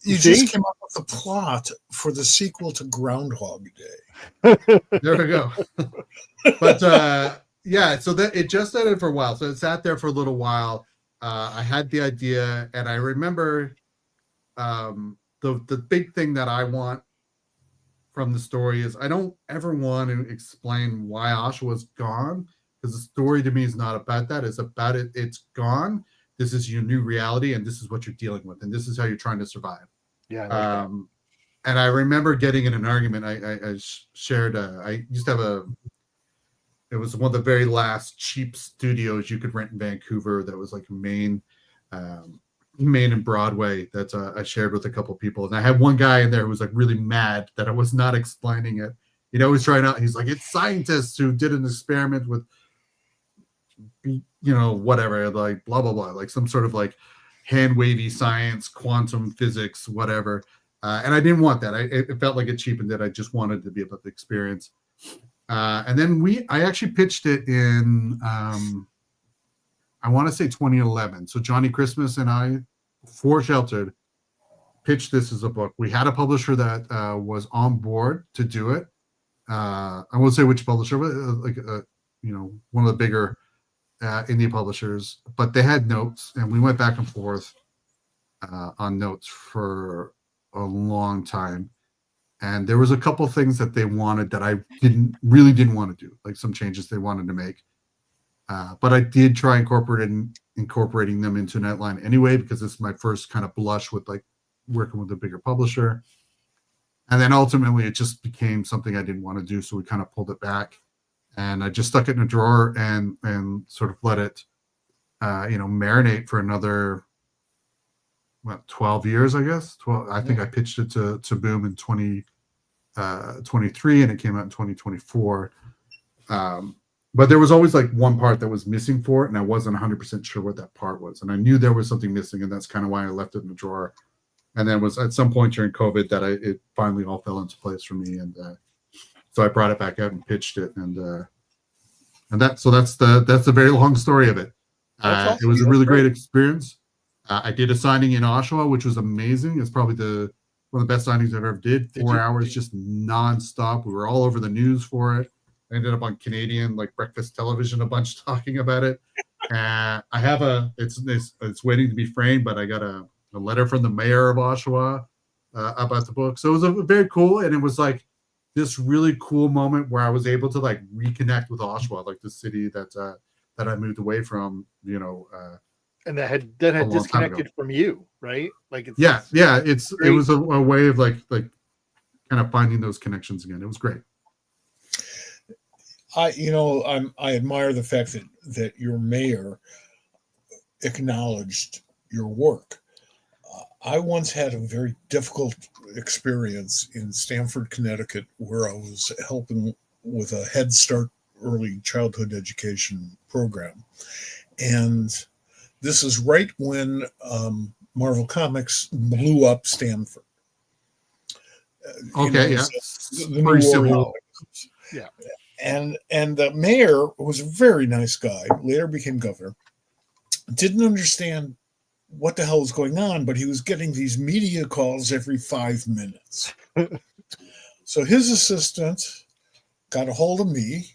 you just came up with the plot for the sequel to Groundhog Day. There we go. But yeah, so that it just ended for a while. So it sat there for a little while. I had the idea, and I remember the big thing that I want from the story is I don't ever want to explain why Oshawa's gone, because the story to me is not about that. It's about it. It's gone. This is your new reality, and this is what you're dealing with, and this is how you're trying to survive. Yeah. And I remember getting in an argument. I shared. I used to have it was one of the very last cheap studios you could rent in Vancouver. That was like a main Main and Broadway that I shared with a couple people, and I had one guy in there who was like really mad that I was not explaining it. He's trying out. He's like, it's scientists who did an experiment with, whatever, like blah blah blah, like some sort of like hand wavy science, quantum physics, whatever. And I didn't want that. It felt like it cheapened it. I just wanted to be about the experience. And then I actually pitched it in, I want to say 2011. So Johnny Christmas and I, for Sheltered, pitched this as a book. We had a publisher that was on board to do it. I won't say which publisher, but one of the bigger indie publishers. But they had notes, and we went back and forth on notes for a long time. And there was a couple things that they wanted that I didn't want to do, like some changes they wanted to make. But I did try incorporating them into an outline anyway, because this is my first kind of blush with like working with a bigger publisher. And then ultimately it just became something I didn't want to do. So we kind of pulled it back, and I just stuck it in a drawer and sort of let it, marinate for another, 12 years, I guess. 12. I think I pitched it to Boom in 2023, and it came out in 2024. But there was always like one part that was missing for it, and I wasn't 100% sure what that part was. And I knew there was something missing, and that's kind of why I left it in the drawer. And then it was at some point during COVID that it finally all fell into place for me. And so I brought it back out and pitched it. And that's the very long story of it. Awesome. It was a really great experience. I did a signing in Oshawa, which was amazing. It's probably one of the best signings I've ever did. 4 hours, just nonstop. We were all over the news for it. I ended up on Canadian breakfast television a bunch talking about it. I have it's waiting to be framed, but I got a letter from the mayor of Oshawa about the book. So it was very cool, and it was like this really cool moment where I was able to reconnect with Oshawa, like the city that I moved away from, and that had disconnected from you, right? It was a way of like kind of finding those connections again. It was great. I admire the fact that your mayor acknowledged your work. I once had a very difficult experience in Stamford, Connecticut, where I was helping with a Head Start early childhood education program. And this is right when Marvel Comics blew up Stamford. Okay, yeah. The new civil. Yeah. And the mayor was a very nice guy, later became governor, didn't understand what the hell was going on, but he was getting these media calls every 5 minutes. So his assistant got a hold of me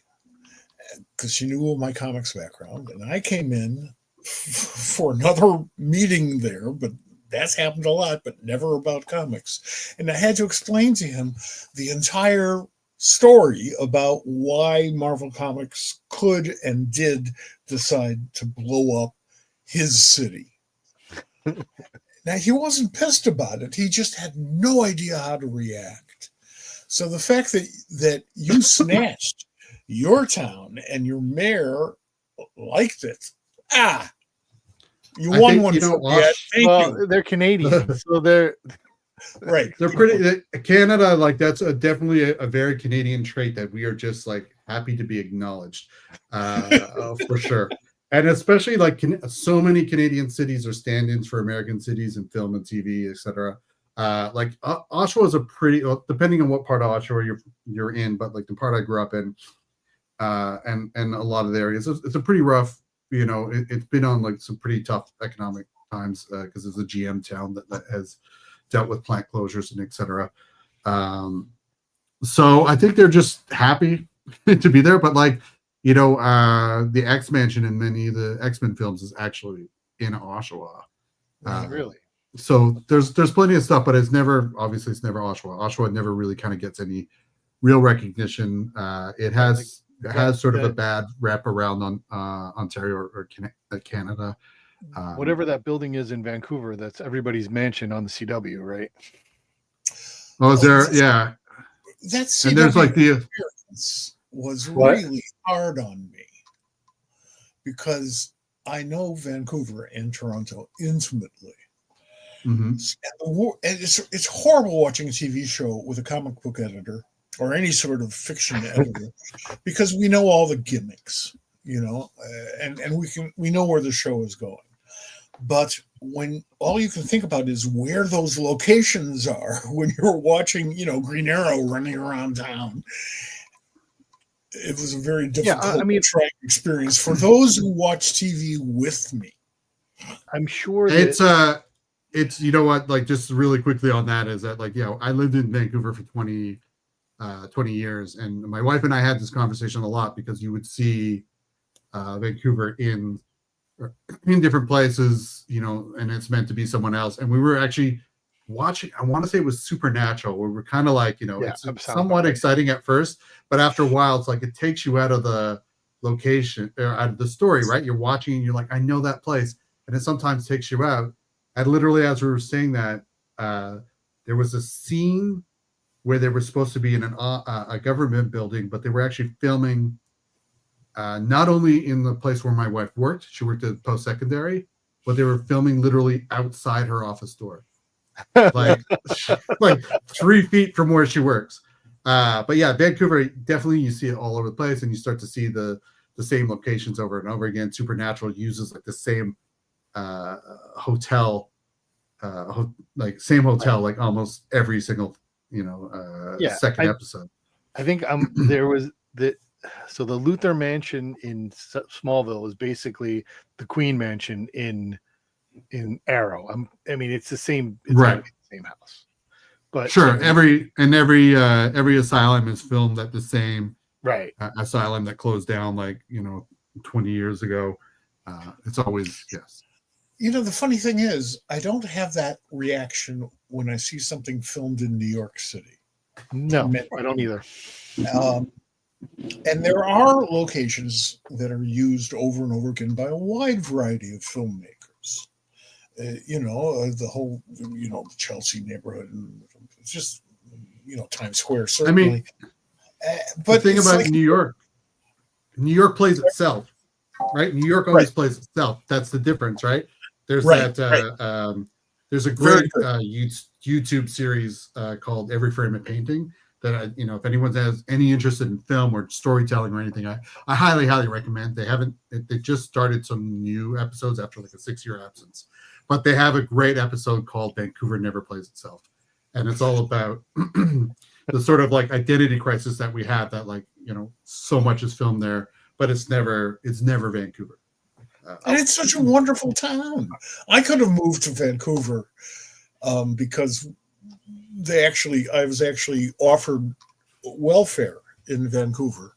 because she knew my comics background, and I came in for another meeting there, but that's happened a lot, but never about comics. And I had to explain to him the entire story about why Marvel Comics could and did decide to blow up his city. Now, he wasn't pissed about it. He just had no idea how to react. So the fact that you snatched your town and your mayor liked it, you won one for that. Thank you. They're Canadian, so they're right. They're pretty. Canada, that's definitely a very Canadian trait that we are just happy to be acknowledged, for sure. And especially so many Canadian cities are stand-ins for American cities in film and TV, etc. Oshawa is a pretty, depending on what part of Oshawa you're in, but the part I grew up in, and a lot of the areas, it's a pretty rough. It's been on some pretty tough economic times because it's a GM town that has dealt with plant closures and etc. So I think they're just happy to be there. But the X Mansion in many of the X-Men films is actually in Oshawa. Really? So there's plenty of stuff, but it's never Oshawa. Oshawa never really kind of gets any real recognition. It has sort of a bad wrap around on Ontario or Canada. Whatever that building is in Vancouver, that's everybody's mansion on the CW, right? Oh, is there? Yeah. That's and there's the experience was really hard on me because I know Vancouver and Toronto intimately. Mhm. And it's horrible watching a TV show with a comic book editor or any sort of fiction editor because we know all the gimmicks, and we know where the show is going. But when all you can think about is where those locations are when you're watching, Green Arrow running around town, it was a very difficult, trying experience for those who watch TV with me. I'm sure that it's you know what, like, just really quickly on that is that, like, I lived in Vancouver for 20 years, and my wife and I had this conversation a lot because you would see Vancouver in different places, and it's meant to be someone else. And we were actually watching, I want to say it was Supernatural, where we're kind of like, it's somewhat exciting at first, but after a while, it's like it takes you out of the location or out of the story, right? You're watching and you're like, I know that place. And it sometimes takes you out. And literally, as we were saying that, there was a scene where they were supposed to be in a government building, but they were actually filming not only in the place where my wife worked, she worked at post-secondary, but they were filming literally outside her office door, like 3 feet from where she works. But yeah, Vancouver, definitely you see it all over the place, and you start to see the same locations over and over again. Supernatural uses like the same hotel, same hotel, like almost every single second episode. I think there was so the Luther Mansion in Smallville is basically the Queen Mansion in Arrow. I mean, it's the same, right? The same house, but sure, every asylum is filmed at the same asylum that closed down 20 years ago. It's always yes. The funny thing is, I don't have that reaction when I see something filmed in New York City. No, I don't either. And there are locations that are used over and over again by a wide variety of filmmakers. The whole, Chelsea neighborhood, and it's just, Times Square, certainly. I mean, but the thing about New York plays itself, right? New York always plays itself. That's the difference, right? There's there's a great YouTube series called Every Frame a Painting that if anyone has any interest in film or storytelling or anything, I highly recommend. They just started some new episodes after like a 6-year absence, but they have a great episode called Vancouver Never Plays Itself, and it's all about the sort of like identity crisis that we have, that so much is filmed there, but it's never Vancouver. And it's such a wonderful town. I could have moved to Vancouver because I was actually offered welfare in Vancouver.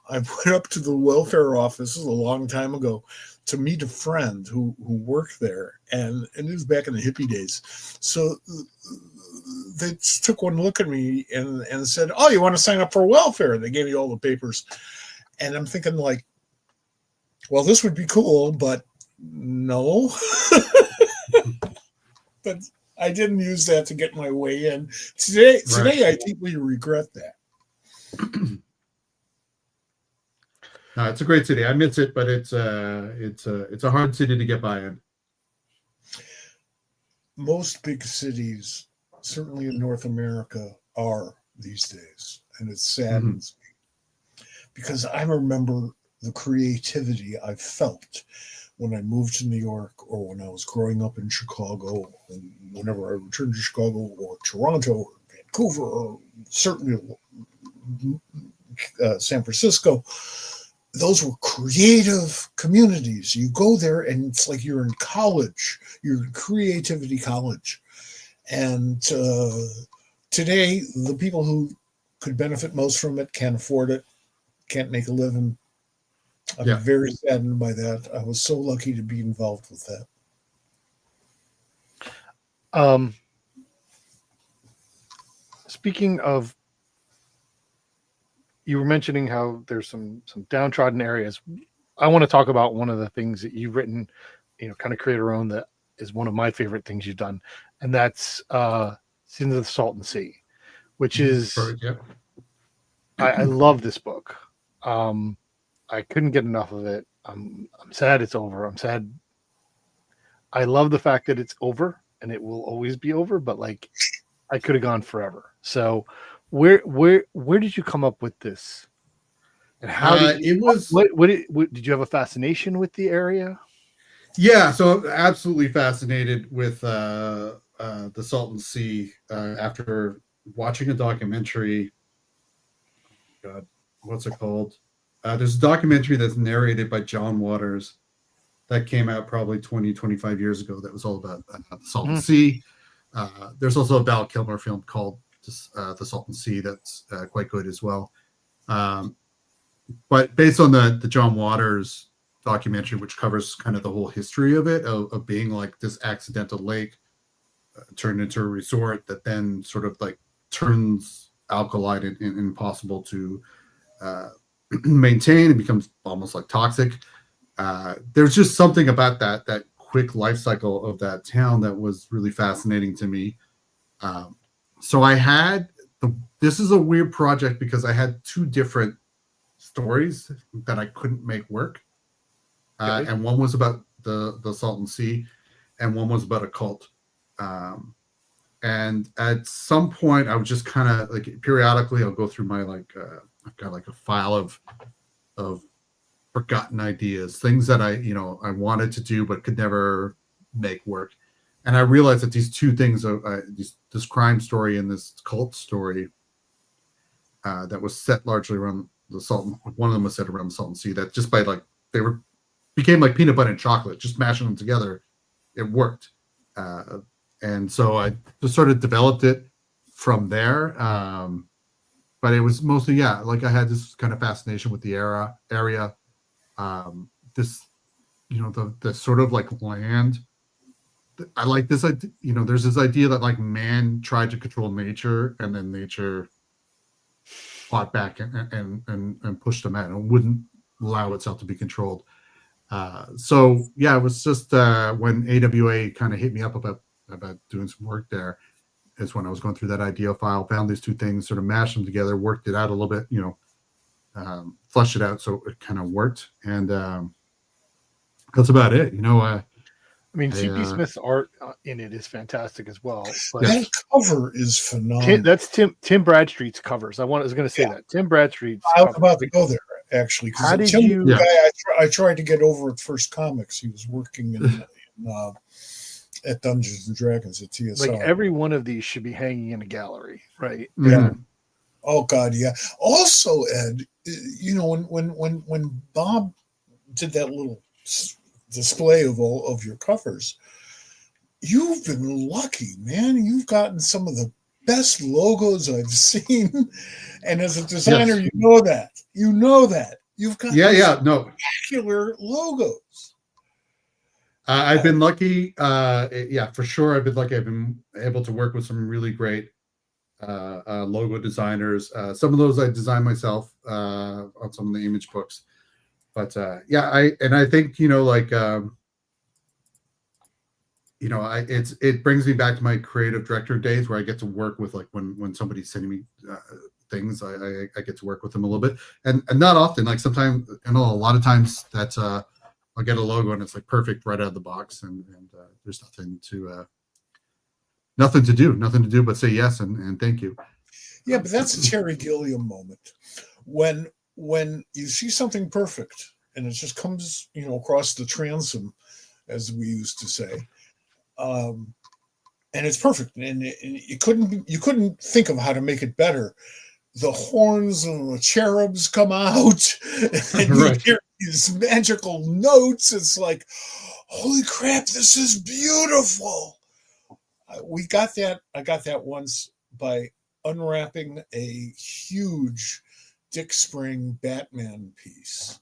I went up to the welfare office a long time ago to meet a friend who worked there, and it was back in the hippie days. So they took one look at me and said, "Oh, you want to sign up for welfare?" And they gave me all the papers, and I'm thinking like, well, this would be cool, but no. But I didn't use that to get my way in. Today I deeply regret that. No, it's a great city. I miss it, but it's a hard city to get by in. Most big cities, certainly in North America, are these days, and it saddens me because I remember the creativity I felt when I moved to New York, or when I was growing up in Chicago, and whenever I returned to Chicago or Toronto or Vancouver or certainly San Francisco. Those were creative communities. You go there and it's like you're in college, you're in creativity college. And today, the people who could benefit most from it can't afford it, can't make a living. I'm very saddened by that. I was so lucky to be involved with that. Speaking of, you were mentioning how there's some downtrodden areas. I want to talk about one of the things that you've written, kind of create your own, that is one of my favorite things you've done. And that's Sins of the Salton Sea, which is, I love this book. I couldn't get enough of it. I'm sad it's over. I'm sad. I love the fact that it's over. and it will always be over. But like, I could have gone forever. So, where did you come up with this? And how did you, it was what did you have a fascination with the area? Yeah, so absolutely fascinated with the Salton Sea after watching a documentary. God, what's it called? There's a documentary that's narrated by John Waters that came out probably 20, 25 years ago that was all about the Salton Sea. There's also a Val Kilmer film called The Salton Sea that's quite good as well. But based on the John Waters documentary, which covers kind of the whole history of it, of being like this accidental lake turned into a resort that then sort of like turns alkaline and impossible to maintain and becomes almost like toxic. There's just something about that quick life cycle of that town that was really fascinating to me. So I had this is a weird project because I had two different stories that I couldn't make work. Okay. And one was about the Salton Sea, and one was about a cult. And at some point, I was just kind of like periodically, I'll go through my I've got like a file of forgotten ideas, things that I wanted to do but could never make work. And I realized that these two things, this crime story and this cult story, that was set largely around the Salton. One of them was set around the Salton Sea. That just by like became like peanut butter and chocolate. Just mashing them together, it worked. And so I just sort of developed it from there. But it was mostly like I had this kind of fascination with the area. This, the sort of like land. I like this idea. There's this idea that like man tried to control nature, and then nature fought back and pushed them out and wouldn't allow itself to be controlled. So yeah, it was just when AWA kind of hit me up about doing some work there, is when I was going through that idea file, found these two things, sort of mashed them together, worked it out a little bit, flushed it out so it kind of worked, and that's about it. I mean, CP Smith's art in it is fantastic as well. But that cover is phenomenal. That's Tim Bradstreet's covers. I was going to say that Tim Bradstreet's. I was about to go there actually. How did Tim, you? The guy I tried to get over at First Comics. He was working at Dungeons and Dragons at TSR. Like every one of these should be hanging in a gallery, right? Yeah. Oh God, yeah. Also, Ed, when Bob did that little display of all of your covers, you've been lucky, man. You've gotten some of the best logos I've seen, and as a designer, Yes. you know that you've got spectacular logos. I've been lucky. For sure. I've been lucky. I've been able to work with some really great logo designers. Some of those I designed myself on some of the image books. But I think it brings me back to my creative director days where I get to work with like when somebody's sending me things, I get to work with them a little bit, and not often. Like sometimes, a lot of times that's I'll get a logo and it's like perfect right out of the box, and there's nothing to do but say yes and thank you. Yeah, but that's a Terry Gilliam moment when you see something perfect and it just comes, across the transom, as we used to say, and it's perfect, and you couldn't think of how to make it better. The horns and the cherubs come out, and you hear these magical notes. It's like, holy crap, this is beautiful. I got that once by unwrapping a huge Dick Spring Batman piece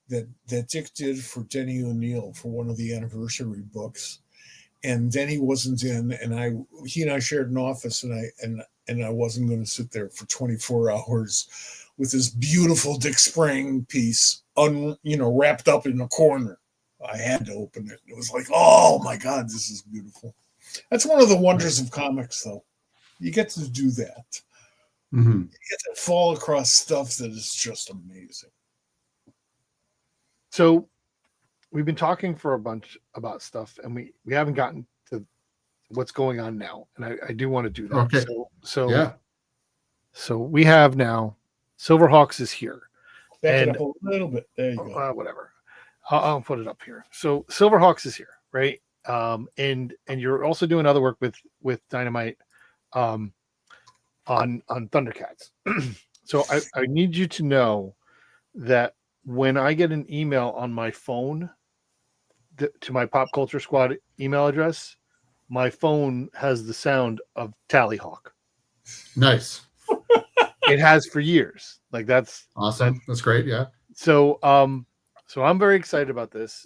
that Dick did for Denny O'Neil for one of the anniversary books, and Denny wasn't in, and he and I shared an office, and I wasn't going to sit there for 24 hours with this beautiful Dick Spring piece wrapped up in a corner. I had to open it. It was like, oh my God, this is beautiful. That's one of the wonders of comics, though. You get to do that. Mm-hmm. You get to fall across stuff that is just amazing. So we've been talking for a bunch about stuff, and we haven't gotten to what's going on now, and I do want to do that. Okay. So so we have now Silverhawks is here. Back And it up a little bit. There you go. Whatever. I'll put it up here. So Silverhawks is here, right? And you're also doing other work with Dynamite on Thundercats. So I need you to know that when I get an email on my phone to my Pop Culture Squad email address, my phone has the sound of Tallyhawk. Nice. It has for years. Like that's Awesome. That's great. Yeah. so so I'm very excited about this.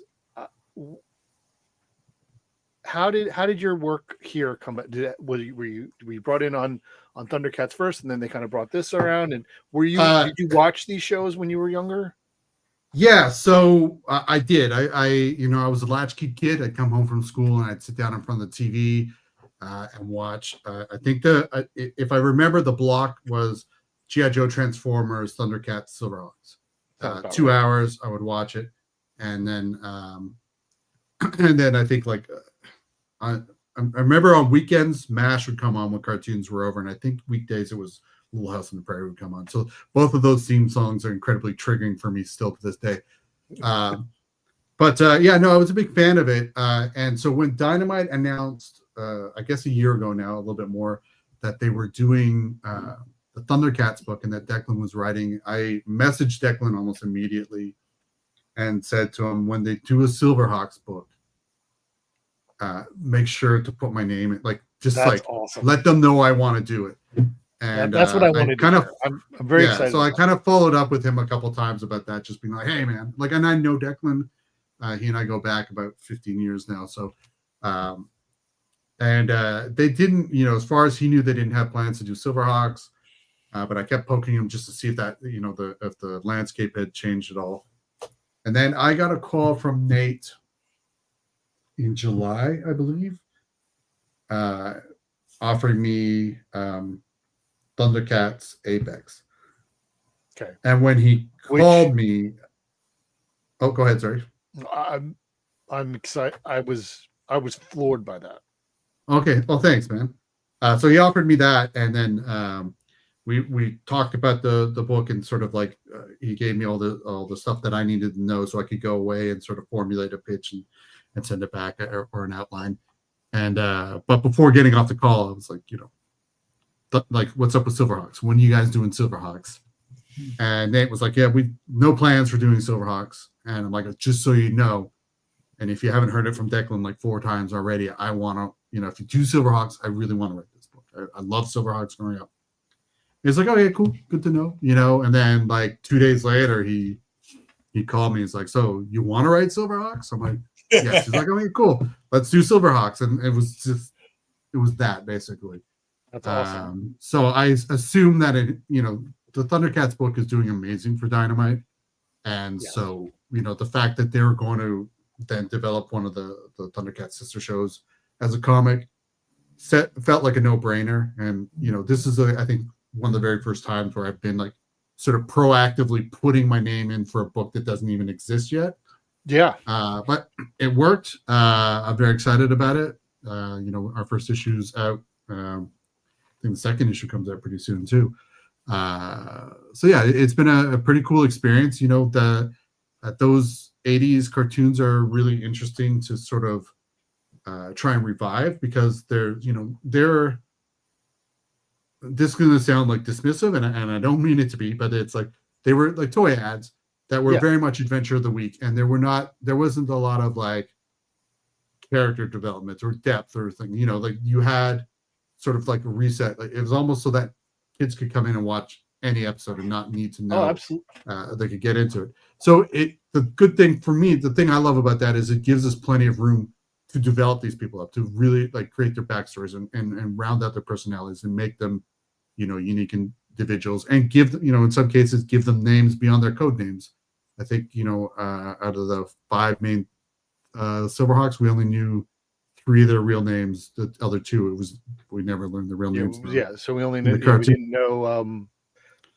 How did your work here come? Were you brought in on Thundercats first, and then they kind of brought this around? And did you watch these shows when you were younger? Yeah, so I did. I was a latchkey kid. I'd come home from school and I'd sit down in front of the TV and watch. I think if I remember, the block was G.I. Joe, Transformers, Thundercats, Silverhawks. 2 hours, I would watch it, and then I think I remember on weekends MASH would come on when cartoons were over, and I think weekdays it was Little House on the Prairie would come on. So both of those theme songs are incredibly triggering for me still to this day. I was a big fan of it. And so when Dynamite announced, I guess a year ago now, a little bit more, that they were doing the Thundercats book and that Declan was writing, I messaged Declan almost immediately and said to him, when they do a Silverhawks book, make sure to put my name in, Awesome. Let them know I want to do it. And that's what I wanted to hear. I'm very excited. So I kind of followed up with him a couple times about that, just being like, hey man, and I know Declan, he and I go back about 15 years now. So, they didn't, as far as he knew, they didn't have plans to do Silverhawks, but I kept poking him just to see if that, if the landscape had changed at all. And then I got a call from Nate in July, I believe, offering me Thundercats Apex. Okay. And when he called me, oh, go ahead. Sorry. I'm excited. I was floored by that. Okay. Well, thanks, man. So he offered me that, and then we talked about the book, and sort of he gave me all the stuff that I needed to know, so I could go away and sort of formulate a pitch and send it back or an outline. And but before getting off the call, I was like, what's up with Silverhawks? When are you guys doing Silverhawks? And Nate was like, yeah, we no plans for doing Silverhawks. And I'm like, just so you know, and if you haven't heard it from Declan 4 times already, I want to, if you do Silverhawks, I really want to write this book. I love Silverhawks growing up. He's like, oh yeah, cool, good to know, and then 2 days later, he called me. He's like, so you want to write Silverhawks? I'm like, yes. He's like, okay, cool, let's do Silverhawks. And it was that basically. That's awesome. So I assume that the Thundercats book is doing amazing for Dynamite, and so the fact that they were going to then develop one of the Thundercats sister shows as a comic felt like a no-brainer. And this is I think one of the very first times where I've been sort of proactively putting my name in for a book that doesn't even exist yet. Yeah. But it worked. I'm very excited about it. Our first issue's out. I think the second issue comes out pretty soon too. So yeah, it's been a pretty cool experience. Those 80s cartoons are really interesting to sort of try and revive, because they're this is going to sound dismissive, and I don't mean it to be, but it's they were toy ads that were very much adventure of the week, and there wasn't a lot of character development or depth or thing. You had sort of a reset. It was almost so that kids could come in and watch any episode and not need to know. Oh, absolutely. They could get into it. So the good thing for me, the thing I love about that is it gives us plenty of room to develop these people up, to really create their backstories and round out their personalities and make them, unique individuals, and give them, in some cases, give them names beyond their code names. I think, out of the 5 main Silverhawks, we only knew 3 of their real names. The other 2, we never learned the real names. Yeah, so we only knew, we didn't know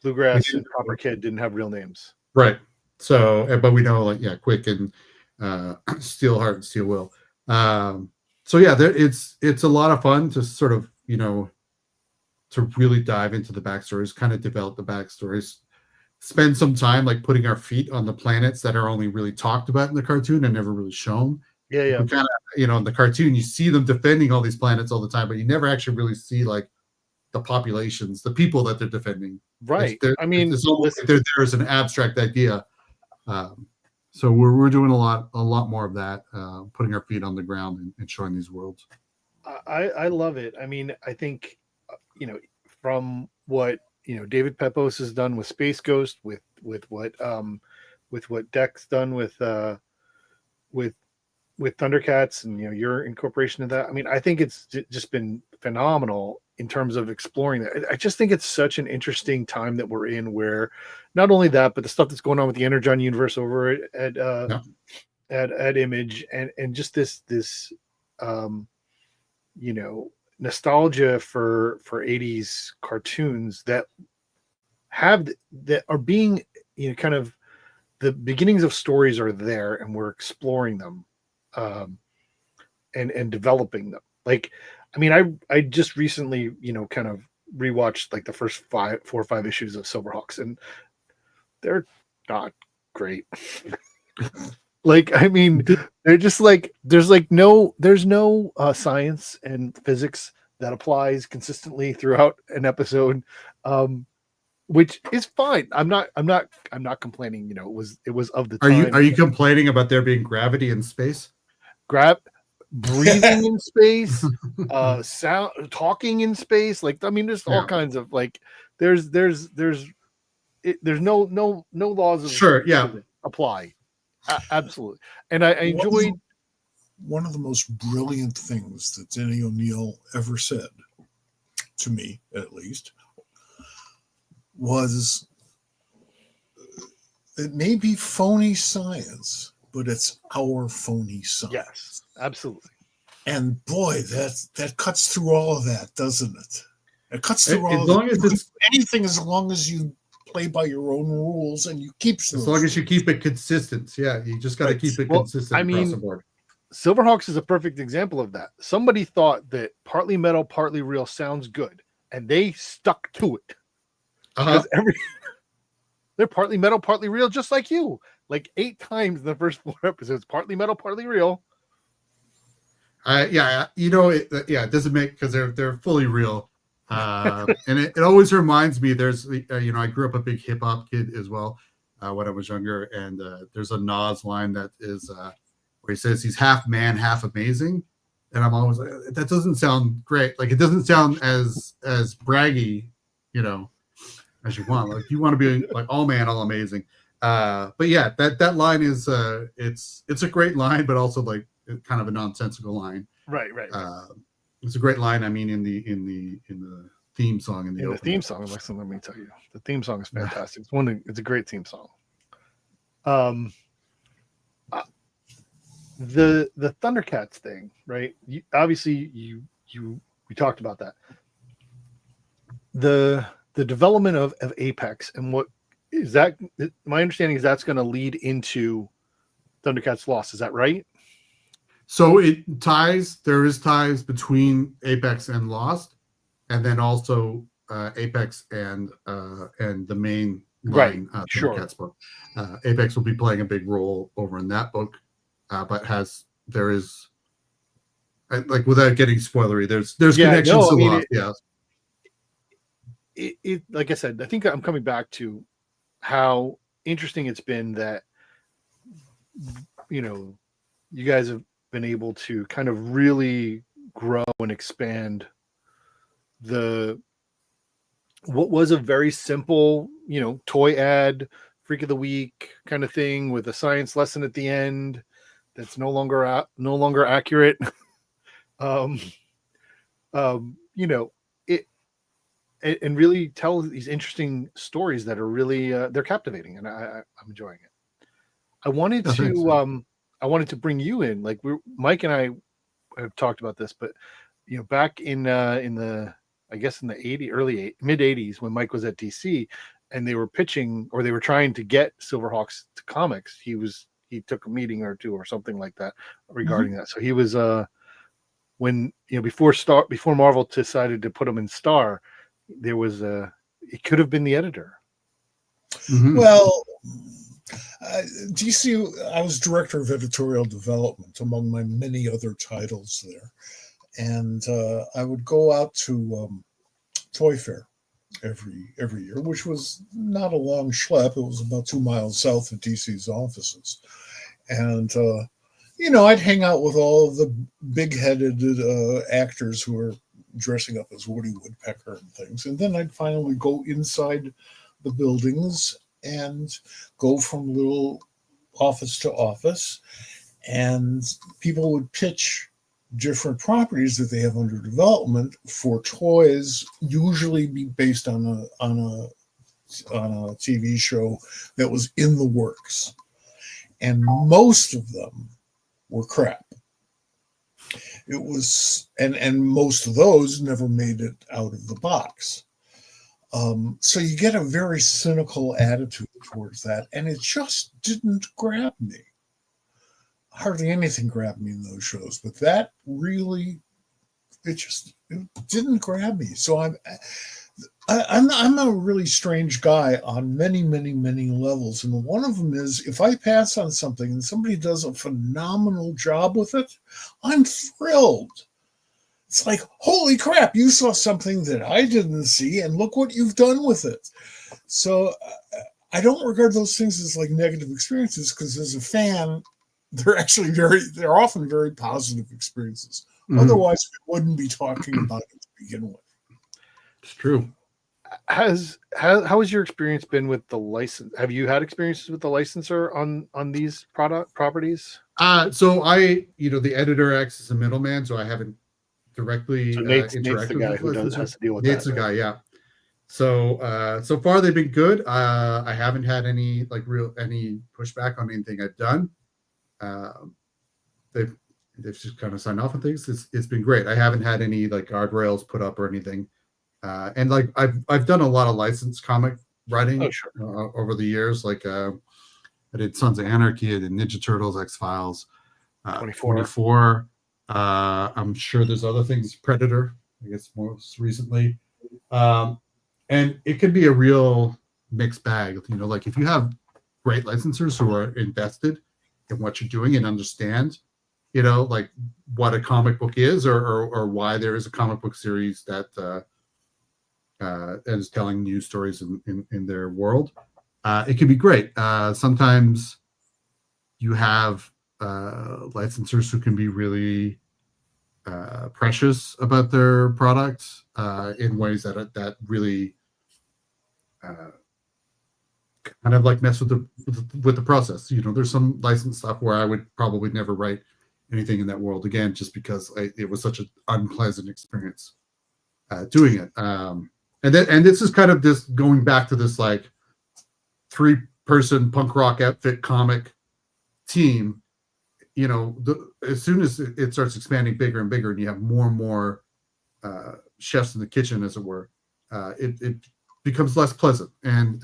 Bluegrass and Copper Kid didn't have real names. Right. So, but we know Quick and Steelheart and Steel Will. So yeah, it's a lot of fun to sort of, to really dive into the backstories, kind of develop the backstories, spend some time like putting our feet on the planets that are only really talked about in the cartoon and never really shown. Yeah, Like, yeah. we kind of, in the cartoon, you see them defending all these planets all the time, but you never actually really see like the populations, the people that they're defending. Right. I mean, it's almost listen, like they're there as an abstract idea. So we're doing a lot more of that, putting our feet on the ground and showing these worlds. I love it. I mean, I think from what David Pepos has done with Space Ghost, with what Deck's done with Thundercats, and your incorporation of that. I mean, I think it's just been phenomenal in terms of exploring that. I just think it's such an interesting time that we're in, where not only that, but the stuff that's going on with the Energon universe over at Image, and just this nostalgia for 80s cartoons that are being kind of, the beginnings of stories are there, and we're exploring them and developing them. Like, I mean, I just recently kind of rewatched like the first 4 or 5 issues of Silverhawks, and they're not great. Like, I mean, they're just like, there's no science and physics that applies consistently throughout an episode, which is fine. I'm not complaining. It was of the time. Are you complaining about there being gravity in space? Breathing in space, sound, talking in space. Like, I mean, there's all kinds of like, there's no laws of sure, yeah, apply. Absolutely. And I enjoyed one of the most brilliant things that Denny O'Neil ever said, to me at least, was it may be phony science, but it's our phony science. Yes, absolutely. And boy, that cuts through all of that, doesn't it? It cuts through all as of long it. as it's anything, as long as you play by your own rules and you keep as long as you keep it consistent. Yeah, you just got to keep it consistent across the board. Silverhawks is a perfect example of that. Somebody thought that partly metal, partly real sounds good, and they stuck to it. Because they're partly metal, partly real, just like you. Like 8 times in the first 4 episodes, partly metal, partly real. It doesn't make, because they're fully real. And it always reminds me, there's I grew up a big hip hop kid as well when I was younger, and there's a Nas line that is where he says he's half man, half amazing, and I'm always like, that doesn't sound great. Like, it doesn't sound as braggy, as you want. Like, you want to be like all man, all amazing. But yeah, that line is it's a great line, but also like kind of a nonsensical line. Right. It's a great line. I mean, in the theme song, the theme song. Listen, let me tell you, the theme song is fantastic. It's a great theme song. The Thundercats thing, right? We talked about that. The development of Apex, and what is that? My understanding is that's going to lead into Thundercats Lost. Is that right? So there is ties between Apex and Lost, and then also Apex and the main line, Thundercats book. Apex will be playing a big role over in that book, but there is, like, without getting spoilery, there's connections to Lost. Yeah. It like I said, I think I'm coming back to how interesting it's been that you guys have been able to kind of really grow and expand what was a very simple, toy ad, freak of the week kind of thing with a science lesson at the end that's no longer accurate. And really tell these interesting stories that are really they're captivating, and I'm enjoying it. I wanted to bring you in. Like, Mike and I have talked about this, but back in the I guess in the mid 80s, when Mike was at DC and they were pitching, or they were trying to get Silverhawks to comics, he took a meeting or two or something like that regarding that. So he was when before Marvel decided to put them in Star, there was it could have been the editor. Mhm. Well, DC, I was director of editorial development among my many other titles there. And I would go out to Toy Fair every year, which was not a long schlep. It was about 2 miles south of DC's offices. And, I'd hang out with all of the big-headed actors who were dressing up as Woody Woodpecker and things. And then I'd finally go inside the buildings and go from little office to office. And people would pitch different properties that they have under development for toys, usually be based on a TV show that was in the works. And most of them were crap. It was, and most of those never made it out of the box. So you get a very cynical attitude towards that, and it just didn't grab me. Hardly anything grabbed me in those shows, but that really, it didn't grab me. So I'm a really strange guy on many, many, many levels. And one of them is if I pass on something and somebody does a phenomenal job with it, I'm thrilled. It's like, holy crap, you saw something that I didn't see, and look what you've done with it. So I don't regard those things as like negative experiences, because as a fan, they're often very positive experiences. Mm-hmm. Otherwise, we wouldn't be talking about it to begin with. It's true. How has your experience been with the license? Have you had experiences with the licensor on these properties? So the editor acts as a middleman, so I haven't directly interacted Nate's the guy who has to deal with Nate's that. The guy, yeah. So far they've been good. I haven't had any any pushback on anything I've done. They've just kind of signed off on things. It's been great. I haven't had any like guardrails put up or anything. And like I've done a lot of licensed comic writing over the years. Like I did Sons of Anarchy, I did Ninja Turtles, X-Files, 24. I'm sure there's other things, Predator, I guess most recently. And it can be a real mixed bag. Like if you have great licensors who are invested in what you're doing and understand, like what a comic book is or why there is a comic book series that is telling news stories in their world, it can be great. Sometimes you have licensors who can be really precious about their products in ways that really kind of like mess with the process. There's some licensed stuff where I would probably never write anything in that world again, just because it was such an unpleasant experience doing it. And this is kind of this going back to this like 3-person punk rock outfit comic team. As soon as it starts expanding bigger and bigger, and you have more and more chefs in the kitchen, as it were, it becomes less pleasant, and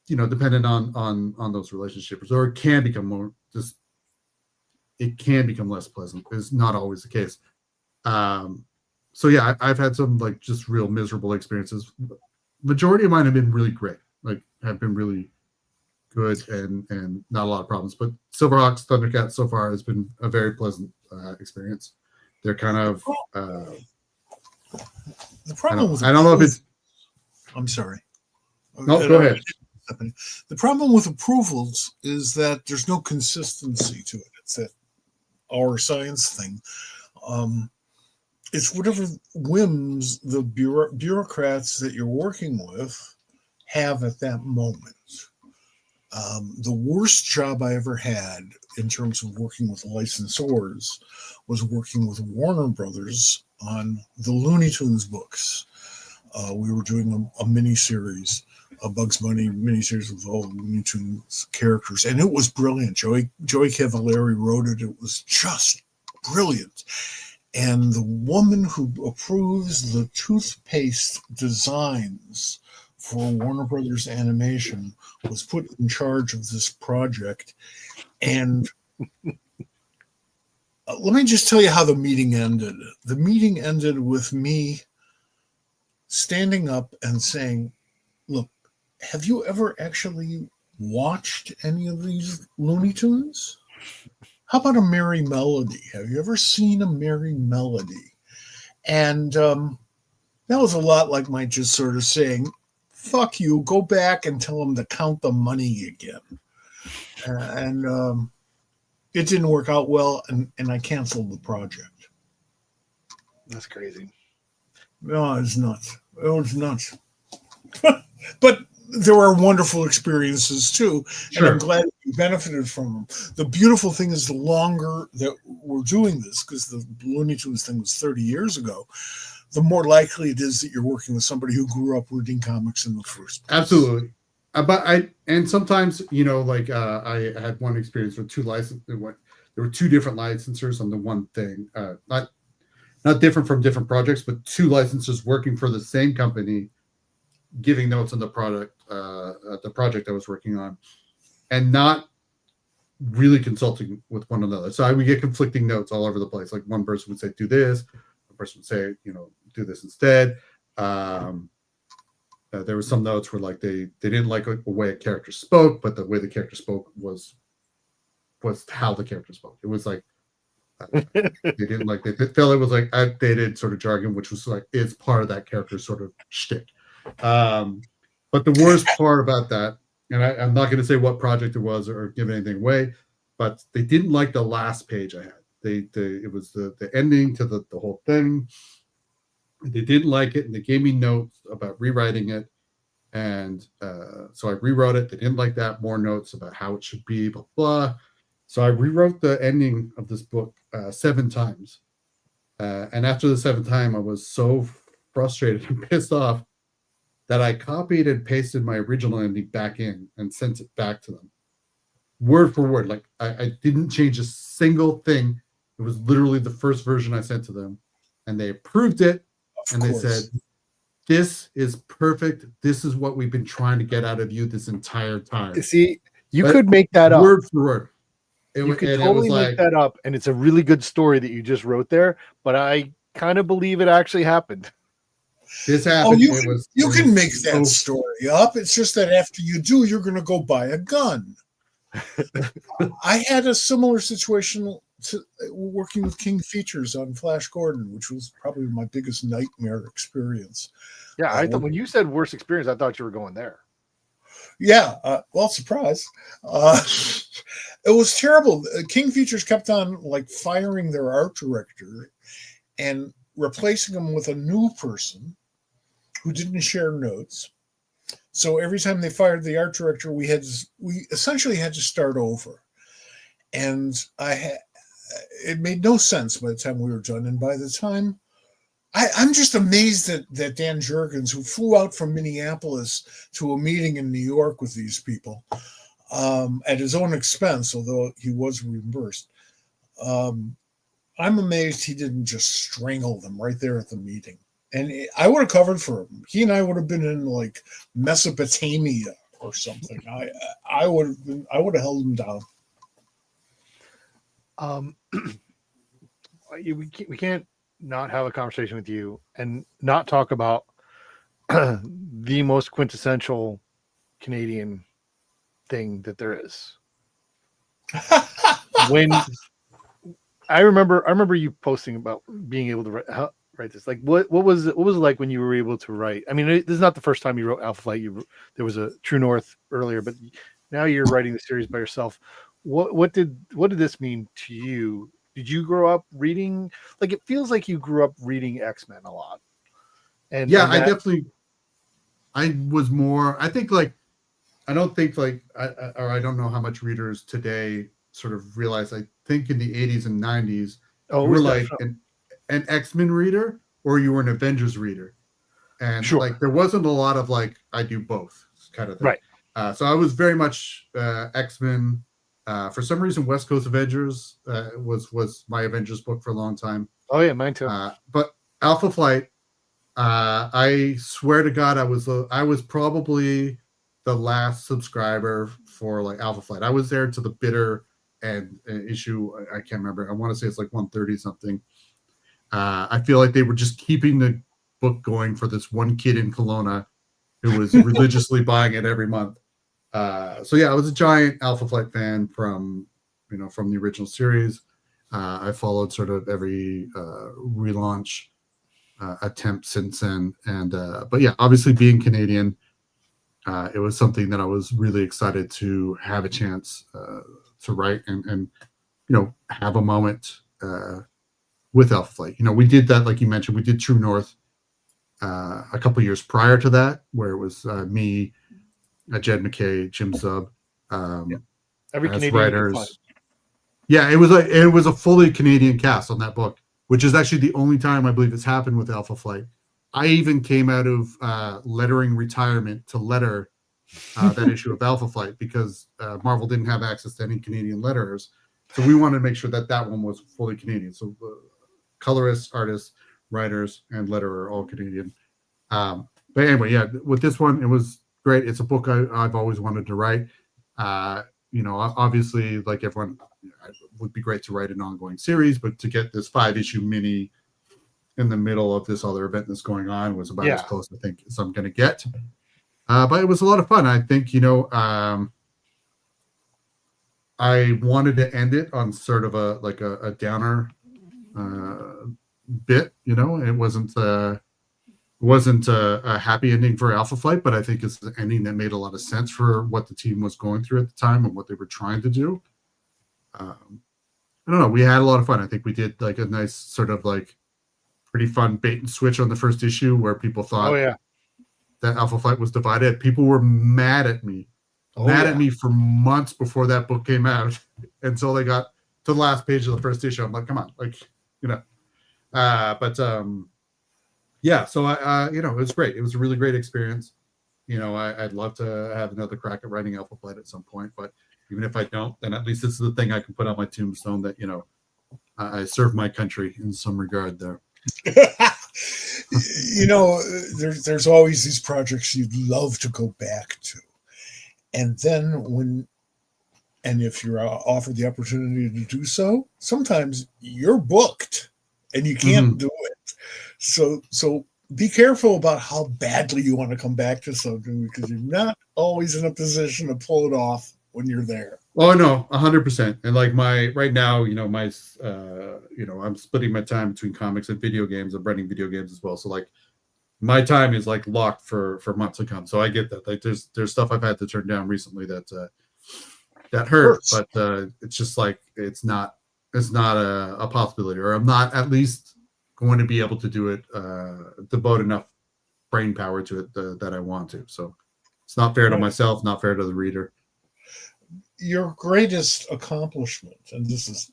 dependent on those relationships, or it can become less pleasant. It's not always the case. So yeah, I've had some like just real miserable experiences. Majority of mine have been really great, like have been really good and not a lot of problems. But Silverhawks, Thundercats so far has been a very pleasant experience. They're kind of the problem. I don't know if it's. I'm sorry. No, go ahead. The problem with approvals is that there's no consistency to it. It's that our science thing. It's whatever whims the bureaucrats that you're working with have at that moment. The worst job I ever had in terms of working with licensors was working with Warner Brothers on the Looney Tunes books. We were doing a miniseries, a Bugs Bunny miniseries with all the Looney Tunes characters, and it was brilliant. Joey Cavallari wrote it. It was just brilliant. And the woman who approves the toothpaste designs for Warner Brothers Animation was put in charge of this project. And let me just tell you how the meeting ended. The meeting ended with me standing up and saying, look, have you ever actually watched any of these Looney Tunes? How about a Merry Melody? Have you ever seen a Merry Melody? And that was a lot like my just sort of saying, fuck you, go back and tell them to count the money again. And it didn't work out well, and I canceled the project. That's crazy. No, it's nuts. It was nuts. But there were wonderful experiences too, Sure. and I'm glad you benefited from them. The beautiful thing is, the longer that we're doing this, because the Looney Tunes thing was 30 years ago, the more likely it is that you're working with somebody who grew up reading comics in the first place. Absolutely. And sometimes, I had one experience with there were two different licensors on the one thing, not different from different projects, but two licensors working for the same company, giving notes on the project I was working on, and not really consulting with one another. So I would get conflicting notes all over the place. Like one person would say, do this. One person would say, do this instead. There were some notes where they didn't like the way a character spoke, but the way the character spoke was how the character spoke. It was like they didn't like, they felt it was like outdated sort of jargon, which was like it's part of that character's sort of shtick. But the worst part about that, and I'm not going to say what project it was or give anything away, but they didn't like the last page I had. It was the ending to the whole thing. They didn't like it, and they gave me notes about rewriting it. And so I rewrote it. They didn't like that. More notes about how it should be, blah, blah. So I rewrote the ending of this book 7 times. And after the 7th time, I was so frustrated and pissed off that I copied and pasted my original ending back in and sent it back to them. Word for word. Like I didn't change a single thing. It was literally the first version I sent to them. And they approved it. And they said, this is perfect. This is what we've been trying to get out of you this entire time. See, you could make that up. Word for word. You could totally make that up, and it's a really good story that you just wrote there, but I kind of believe it actually happened. This happened. Oh, you can make that story up. It's just that after you do, you're going to go buy a gun. I had a similar situation working with King Features on Flash Gordon, which was probably my biggest nightmare experience. Yeah, I thought when you said worst experience, I thought you were going there. Yeah, well, surprise. It was terrible. King Features kept on firing their art director and replacing him with a new person who didn't share notes. So every time they fired the art director, we essentially had to start over. And it made no sense by the time we were done. And by the time, I'm just amazed that Dan Jurgens, who flew out from Minneapolis to a meeting in New York with these people at his own expense, although he was reimbursed. I'm amazed he didn't just strangle them right there at the meeting. And I would have covered for him. He and I would have been in Mesopotamia or something. I would have held him down. We can't not have a conversation with you and not talk about the most quintessential Canadian thing that there is. When I remember you posting about being able to write this. What was it like when you were able to write? I mean, this is not the first time you wrote Alpha Flight. There was a True North earlier, but now you're writing the series by yourself. What did this mean to you? Did you grow up reading? It feels like you grew up reading X-Men a lot. And yeah, I was more. I think I don't think I don't know how much readers today sort of realize. I think in the 80s and 90s, you were an X-Men reader or you were an Avengers reader, and there wasn't a lot of I do both kind of thing. Right. So I was very much X-Men. For some reason, West Coast Avengers was my Avengers book for a long time. Oh yeah, mine too. But Alpha Flight, I swear to God, I was probably the last subscriber for Alpha Flight. I was there to the bitter and issue, I can't remember. I want to say it's like 130 something. I feel like they were just keeping the book going for this one kid in Kelowna who was religiously buying it every month. So yeah, I was a giant Alpha Flight fan from the original series. I followed sort of every relaunch attempt since then, and but yeah, obviously being Canadian, it was something that I was really excited to have a chance to write and have a moment with Alpha Flight. We did that, like you mentioned, we did True North a couple years prior to that, where it was me, Jed McKay, Jim Zub, every as Canadian writers. Yeah, it was a fully Canadian cast on that book, which is actually the only time I believe it's happened with Alpha Flight. I even came out of lettering retirement to letter that issue of Alpha Flight because Marvel didn't have access to any Canadian letterers. So we wanted to make sure that one was fully Canadian. So colorists, artists, writers, and letterer are all Canadian. But anyway, yeah, with this one, it was great. It's a book I've always wanted to write. Obviously, like everyone, it would be great to write an ongoing series, but to get this 5-issue mini in the middle of this other event that's going on was about as close, I think, as I'm going to get. But it was a lot of fun. I think, I wanted to end it on sort of a downer bit. It wasn't a happy ending for Alpha Flight, but I think it's an ending that made a lot of sense for what the team was going through at the time and what they were trying to do. I don't know. We had a lot of fun. I think we did like a nice sort of like pretty fun bait and switch on the first issue where people thought that Alpha Flight was divided. People were mad at me. At me for months before that book came out until they got to the last page of the first issue. I'm like, come on, yeah. So it was great. It was a really great experience. I'd love to have another crack at writing Alpha Flight at some point, but even if I don't, then at least this is the thing I can put on my tombstone that, I serve my country in some regard there. There's always these projects you'd love to go back to. And then if you're offered the opportunity to do so, sometimes you're booked and you can't do it. So be careful about how badly you want to come back to something because you're not always in a position to pull it off when you're there. Oh no, 100%. And like right now, I'm splitting my time between comics and video games. I'm writing video games as well. So like my time is like locked for months to come. So I get that. Like there's stuff I've had to turn down recently that hurts, but it's just like it's not a possibility, or I'm not at least going to be able to do it, devote enough brain power to it that I want to. So it's not fair to myself, not fair to the reader. Your greatest accomplishment, and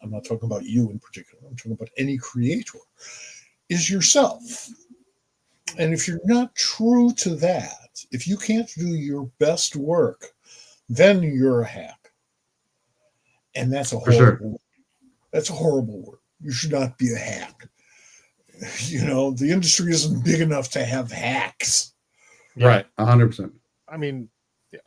I'm not talking about you in particular, I'm talking about any creator, is yourself. And if you're not true to that, if you can't do your best work, then you're a hack. And that's a horrible word. That's a horrible word. You should not be a hack. The industry isn't big enough to have hacks. Right, 100%. I mean, yes.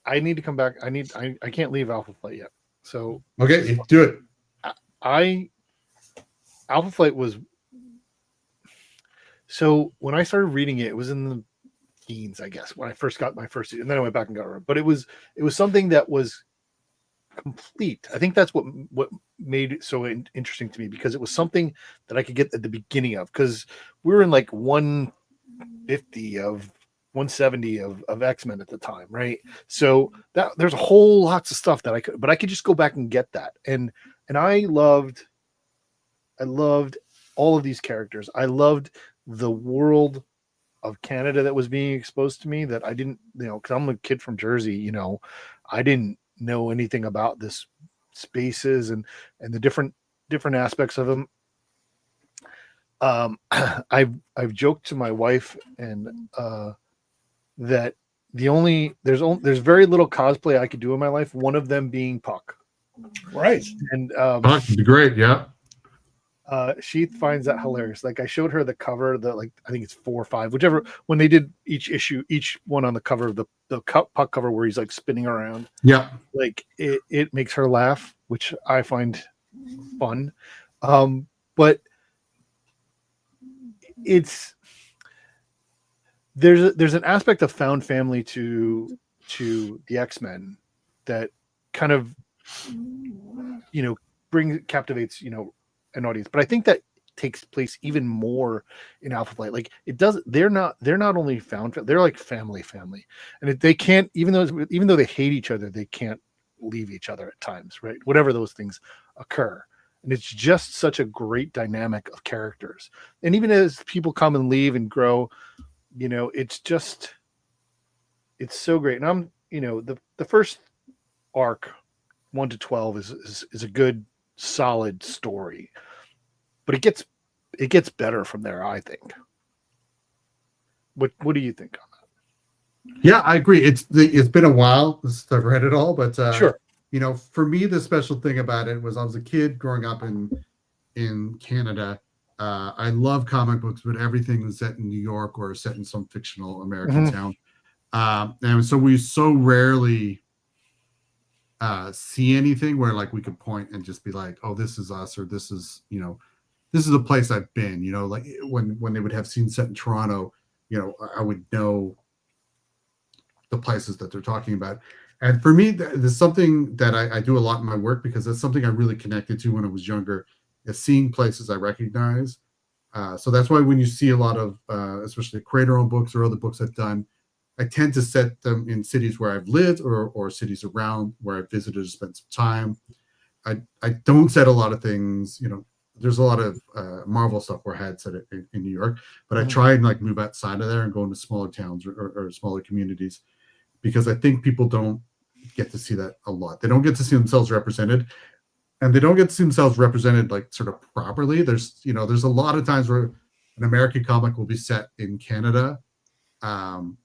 I need to come back. I can't leave Alpha Flight yet. So okay, do it. Alpha Flight was. So when I started reading it, it was in the teens, I guess, when I first got my first, and then I went back and got it. But it was something that was complete. I think that's what made it so interesting to me, because it was something that I could get at the beginning of, because we were in like 170 of X-Men at the time, right? So that there's a whole lots of stuff that I could just go back and get that. And I loved all of these characters. I loved the world of Canada that was being exposed to me that I didn't, because I'm a kid from Jersey, I didn't know anything about this spaces and the different aspects of them. I've joked to my wife and that there's very little cosplay I could do in my life. One of them being Puck. Right. And Puck would be great. Yeah. She finds that hilarious. Like I showed her the cover, the like I think it's 4 or 5, whichever when they did each issue, each one on the cover of the puck cover where he's like spinning around. Yeah. Like it makes her laugh, which I find fun. But it's there's an aspect of found family to the X-Men that kind of captivates an audience, but I think that takes place even more in Alpha Flight. Like it does, they're not only found, they're like family, and they can't, even though they hate each other, they can't leave each other at times, right? Whatever those things occur, and it's just such a great dynamic of characters. And even as people come and leave and grow, it's so great. And I'm the first arc 1 to 12 is a good solid story, but it gets better from there, I think. What do you think on that? Yeah, I agree. It's been a while since I've read it all, but Sure. For me, the special thing about it was I was a kid growing up in Canada. I love comic books, but everything was set in New York or set in some fictional American town. And so we so rarely see anything where like we could point and just be like, oh, this is us, or this is a place I've been. Like when they would have scenes set in Toronto, I would know the places that they're talking about. And for me, there's something that I do a lot in my work, because that's something I really connected to when I was younger, is seeing places I recognize. So that's why when you see a lot of, especially creator-owned books or other books I've done, I tend to set them in cities where I've lived or cities around where I've visited or spent some time. I don't set a lot of things, there's a lot of Marvel stuff where I had set it in New York, but I try and like move outside of there and go into smaller towns or smaller communities, because I think people don't get to see that a lot. They don't get to see themselves represented, and they don't get to see themselves represented like sort of properly. There's a lot of times where an American comic will be set in Canada, and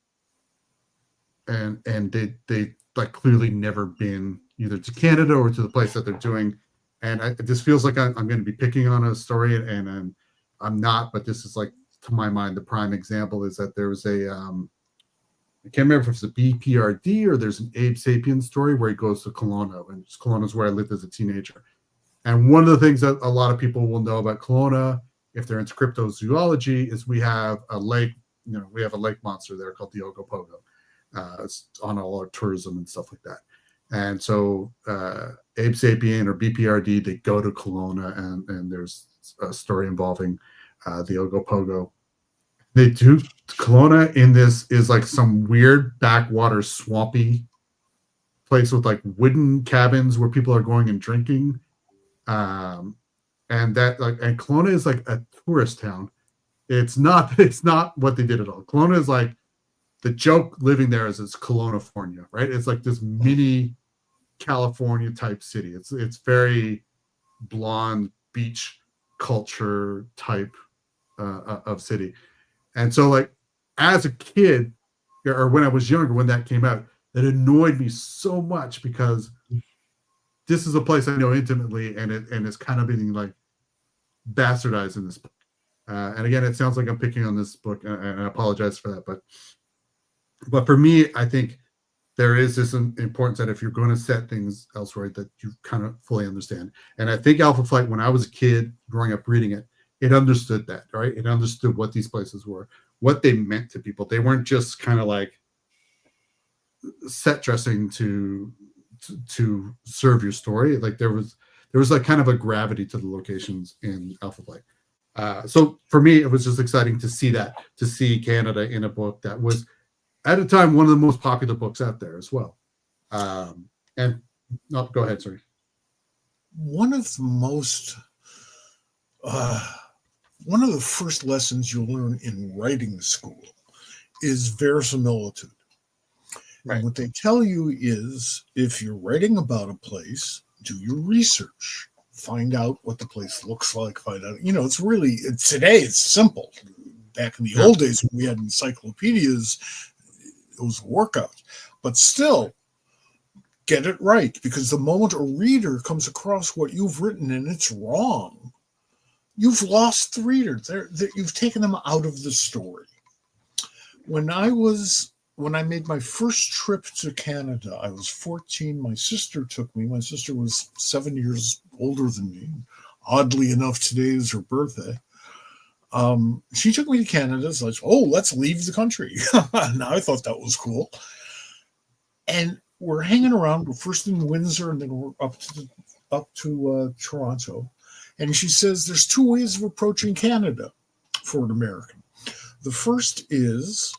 they like clearly never been either to Canada or to the place that they're doing. And it just feels like I'm going to be picking on a story, and I'm not, but this is like, to my mind, the prime example is that there was I can't remember if it's a BPRD or there's an Abe Sapien story where he goes to Kelowna, and Kelowna is where I lived as a teenager. And one of the things that a lot of people will know about Kelowna, if they're into cryptozoology, is we have a lake, we have a lake monster there called the Ogopogo. It's on all our tourism and stuff like that. And so Abe Sapien or BPRD, they go to Kelowna, and there's a story involving the Ogopogo. They do. Kelowna in this is like some weird backwater swampy place with like wooden cabins where people are going and drinking. And Kelowna is like a tourist town. It's not what they did at all. Kelowna is like, the joke living there is it's Kelowna-fornia, right? It's like this mini California type city. It's very blonde beach culture type of city. And so like as a kid, or when I was younger, when that came out, it annoyed me so much, because this is a place I know intimately, and it's kind of being like bastardized in this book. And again, it sounds like I'm picking on this book, and I apologize for that. But for me, I think there is this importance that if you're going to set things elsewhere, that you kind of fully understand. And I think Alpha Flight, when I was a kid growing up reading it, it understood that, right? It understood what these places were, what they meant to people. They weren't just kind of like set dressing to serve your story. Like there was like kind of a gravity to the locations in Alpha Flight. So for me, it was just exciting to see Canada in a book that was, at a time, one of the most popular books out there as well. Go ahead, sorry. One of the first lessons you learn in writing school is verisimilitude. Right. And what they tell you is, if you're writing about a place, do your research, find out what the place looks like, find out, today it's simple. Back in the old days when we had encyclopedias, it was a workout, but still get it right, because the moment a reader comes across what you've written and it's wrong, you've lost the reader. You've taken them out of the story. When I made my first trip to Canada, I was 14. My sister took me. My sister was 7 years older than me. Oddly enough, today is her birthday. She took me to Canada. So I said, oh, let's leave the country. Now I thought that was cool. And we're hanging around. We're first in Windsor, and then we're up to Toronto. And she says there's two ways of approaching Canada for an American. The first is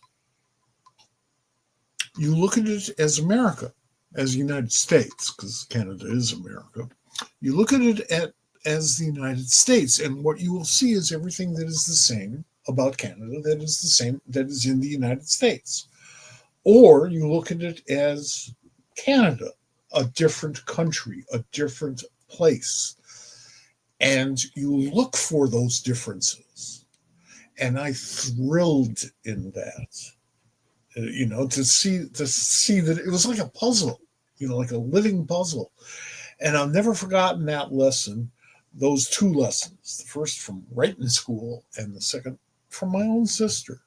you look at it as America, as the United States, because Canada is America. You look at it as the United States, and what you will see is everything that is the same about Canada that is the same that is in the United States. Or you look at it as Canada, a different country, a different place. And you look for those differences. And I thrilled in that, to see that it was like a puzzle, like a living puzzle. And I've never forgotten that lesson, those two lessons, the first from writing school and the second from my own sister.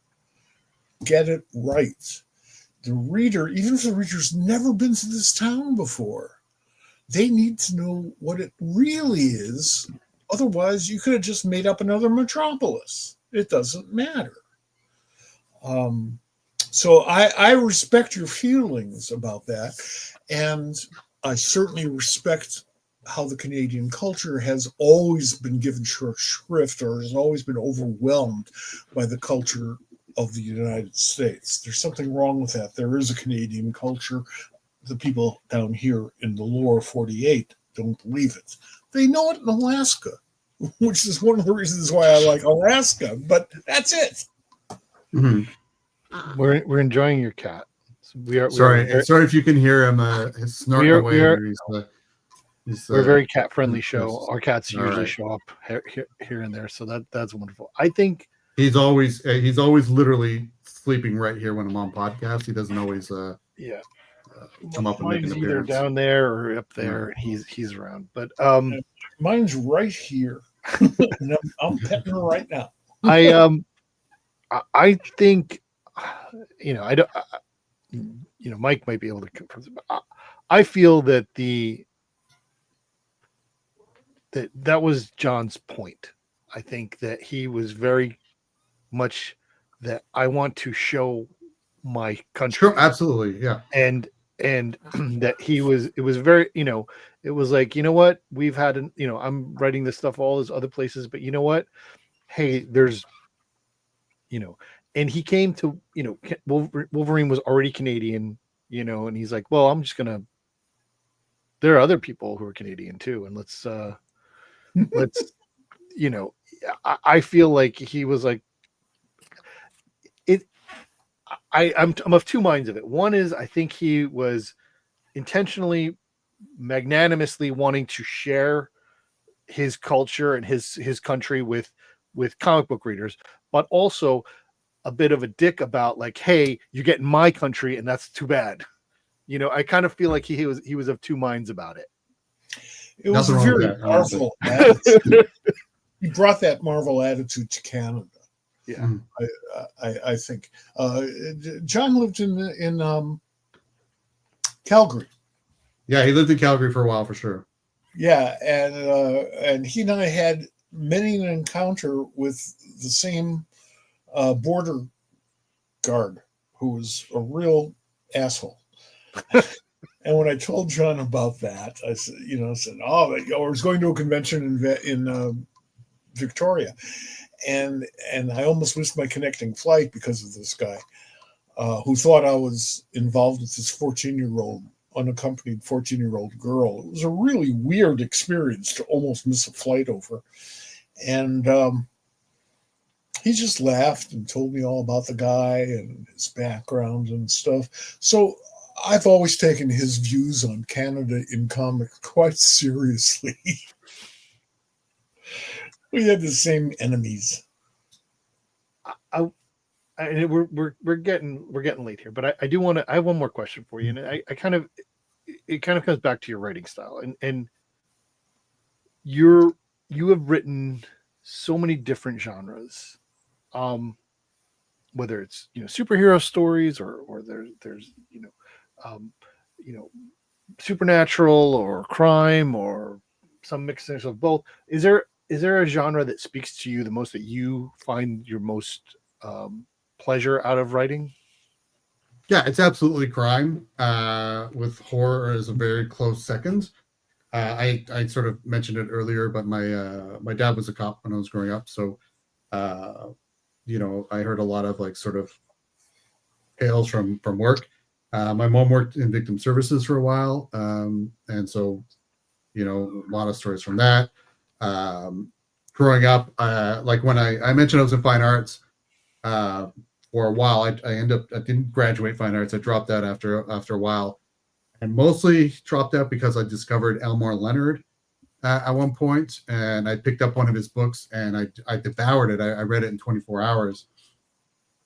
Get it right. The reader, even if the reader's never been to this town before, they need to know what it really is. Otherwise, you could have just made up another metropolis. It doesn't matter. So I respect your feelings about that. And I certainly respect how the Canadian culture has always been given short shrift or has always been overwhelmed by the culture of the United States. There's something wrong with that. There is a Canadian culture. The people down here in the lower 48 don't believe it. They know it in Alaska, which is one of the reasons why I like Alaska, but that's it. Mhm. We're enjoying your cat. We are Sorry if you can hear him snorting away. We're a very cat friendly show. Yes. Our cats All usually right. show up here and there, so that's wonderful. I think He's always literally sleeping right here when I'm on podcast. He doesn't always come up and make mine's an either appearance. down there or up there. Right. He's around, but Mine's right here. And I'm petting her right now. I think I don't. Mike might be able to confirm, but I feel that that was John's point. I think that he was very much that I want to show my country. Sure, absolutely, yeah. And that it was very, it was like, what, we've had I'm writing this stuff all those other places, but you know what? Hey, there's, and he came to, Wolverine was already Canadian, and he's like, well, I'm just gonna. There are other people who are Canadian too, and let's, I feel like he was like, it. I'm of two minds of it. One is I think he was intentionally, magnanimously wanting to share his culture and his country with comic book readers, but also a bit of a dick about like, hey, you get in my country and that's too bad. I kind of feel like he was of two minds about it. It was a very Marvel attitude. He brought that Marvel attitude to Canada. Yeah, I think John lived in Calgary. Yeah, he lived in Calgary for a while for sure. Yeah, and he and I had many an encounter with the same border guard who was a real asshole. And when I told John about that, I said, oh, I was going to a convention in Victoria, and I almost missed my connecting flight because of this guy who thought I was involved with this 14-year-old unaccompanied 14-year-old girl. It was a really weird experience to almost miss a flight over, and he just laughed and told me all about the guy and his background and stuff. So I've always taken his views on Canada in comics quite seriously. We had the same enemies. We're getting late here, but I do want to. I have one more question for you, and it kind of comes back to your writing style, and you have written so many different genres. Whether it's superhero stories or there's you know supernatural or crime or some mixture of both. Is there a genre that speaks to you the most, that you find your most pleasure out of writing? Yeah, it's absolutely crime. With horror as a very close second. I sort of mentioned it earlier, but my dad was a cop when I was growing up, so I heard a lot of like sort of tales from work. My mom worked in victim services for a while, and so a lot of stories from that. Growing up, like when I mentioned I was in fine arts for a while, I didn't graduate fine arts. I dropped out after a while, and mostly dropped out because I discovered Elmore Leonard at one point, and I picked up one of his books and I devoured it. I read it in 24 hours,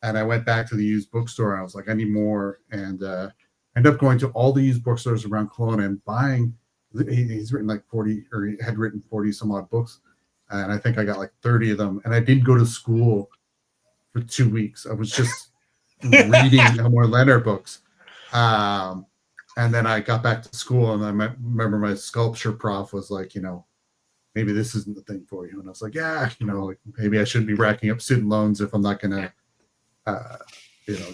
and I went back to the used bookstore. I was like, I need more, and ended up going to all the used bookstores around Kelowna and buying. He's written like 40, or he had written 40 some odd books, and I think I got like 30 of them. And I didn't go to school for 2 weeks. I was just reading Elmore Leonard books. And then I got back to school, and I remember my sculpture prof was like, maybe this isn't the thing for you. And I was like, yeah, like maybe I shouldn't be racking up student loans if I'm not going to,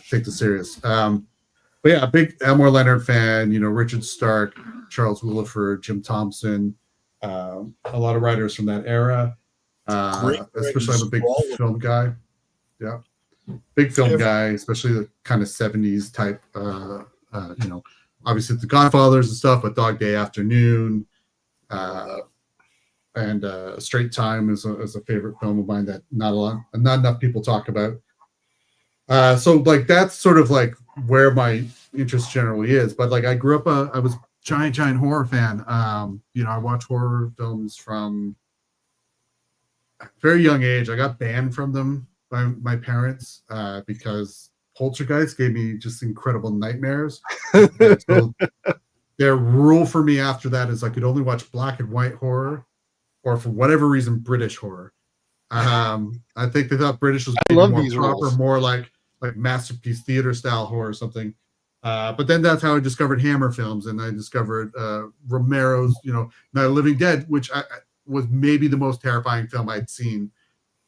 take this serious. But yeah, a big Elmore Leonard fan, Richard Stark, Charles Willeford, Jim Thompson, a lot of writers from that era. Especially I'm a big film guy. Yeah. Big film guy, especially the kind of 70s type, obviously the Godfathers and stuff, but Dog Day Afternoon, and Straight Time is a favorite film of mine that not enough people talk about. So like that's sort of like where my interest generally is. But like I grew up, I was giant horror fan. I watch horror films from a very young age. I got banned from them by my parents because Poltergeist gave me just incredible nightmares. So their rule for me after that is I could only watch black and white horror, or for whatever reason, British horror. I think they thought British was maybe more proper, rules. More like Masterpiece Theater style horror or something. But then that's how I discovered Hammer films, and I discovered Romero's, Night of the Living Dead, which was maybe the most terrifying film I'd seen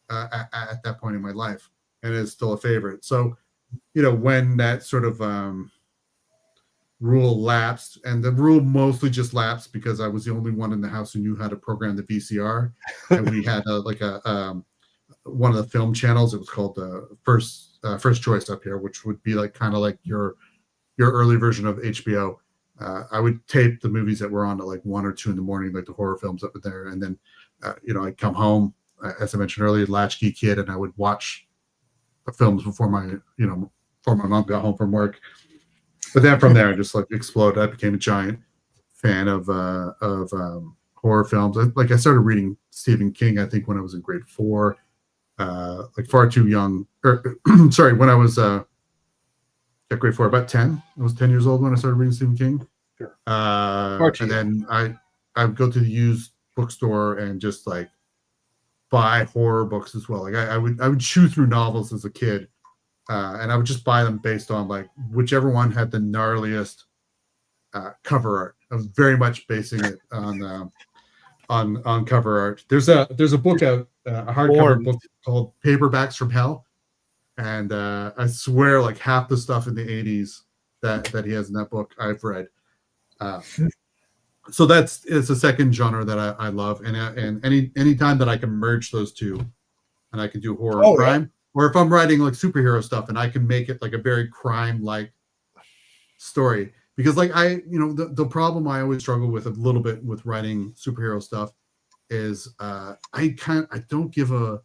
at that point in my life, and is still a favorite. So, when that sort of rule lapsed, and the rule mostly just lapsed because I was the only one in the house who knew how to program the VCR, and we had one of the film channels. It was called the First Choice up here, which would be like kind of like your early version of HBO. I would tape the movies that were on at like 1 or 2 in the morning, like the horror films up there, and then I'd come home, as I mentioned earlier, latchkey kid, and I would watch the films before my mom got home from work. But then from there, I just like exploded. I became a giant fan of horror films. I started reading Stephen King, I think, when I was in grade 4, like far too young. Sorry, when I was at grade 4, about 10. I was 10 years old when I started reading Stephen King. Sure. And then I would go to the used bookstore and just like buy horror books as well. Like I would chew through novels as a kid. And I would just buy them based on like whichever one had the gnarliest cover art. I was very much basing it on cover art. There's a book out, a hardcover book called Paperbacks from Hell, and I swear like half the stuff in the 80s that he has in that book I've read. So it's a second genre that I love, and any time that I can merge those two, and I can do horror and crime. Yeah. Or if I'm writing like superhero stuff and I can make it like a very crime-like story, because like the problem I always struggle with a little bit with writing superhero stuff is I don't give a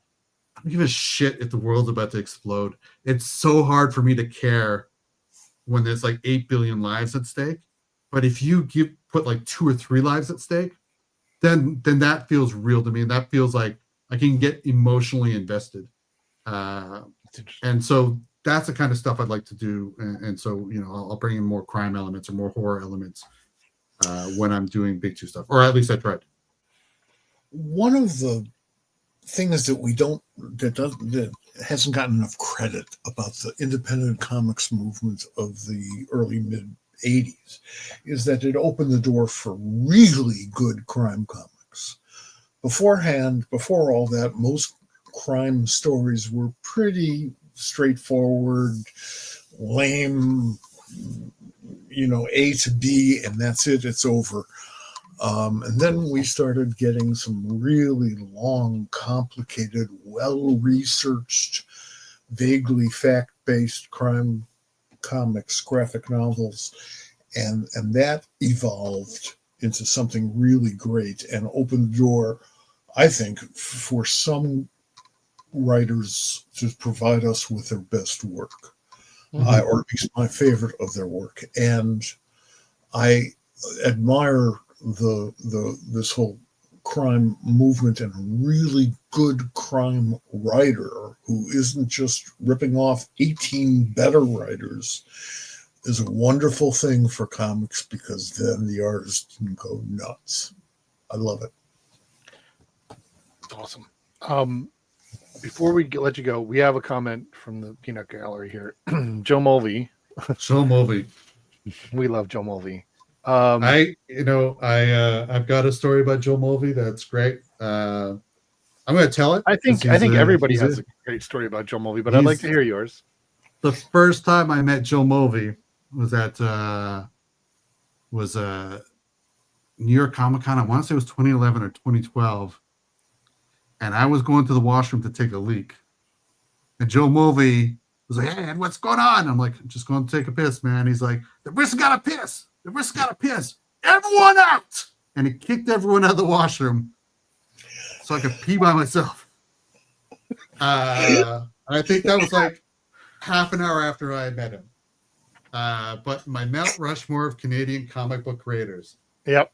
shit if the world's about to explode. It's so hard for me to care when there's like 8 billion lives at stake. But if you put like 2 or 3 lives at stake, then that feels real to me, and that feels like I can get emotionally invested. And so that's the kind of stuff I'd like to do. And so, I'll bring in more crime elements or more horror elements when I'm doing Big Two stuff, or at least I tried. One of the things that hasn't gotten enough credit about the independent comics movement of the early mid 80s is that it opened the door for really good crime comics. Before all that, most crime stories were pretty straightforward, lame, A to B, and that's it, it's over. And then we started getting some really long, complicated, well-researched, vaguely fact-based crime comics, graphic novels, and that evolved into something really great and opened the door, I think, for some writers to provide us with their best work, or at least my favorite of their work. And I admire this whole crime movement, and a really good crime writer who isn't just ripping off 18 better writers is a wonderful thing for comics, because then the artist can go nuts. I love it. Awesome. Before we let you go, we have a comment from the Peanut Gallery here. Joe Mulvey. Joe Mulvey. We love Joe Mulvey. I've got a story about Joe Mulvey that's great. I'm going to tell it. I think everybody has a great story about Joe Mulvey, but I'd like to hear yours. The first time I met Joe Mulvey was at New York Comic Con. I want to say it was 2011 or 2012. And I was going to the washroom to take a leak. And Joe Mulvey was like, "Hey, Ed, what's going on?" I'm like, "I'm just going to take a piss, man." He's like, "The wrist got to piss. The wrist got to piss. Everyone out!" And he kicked everyone out of the washroom so I could pee by myself. I think that was like half an hour after I met him. But my Mount Rushmore of Canadian comic book creators. Yep.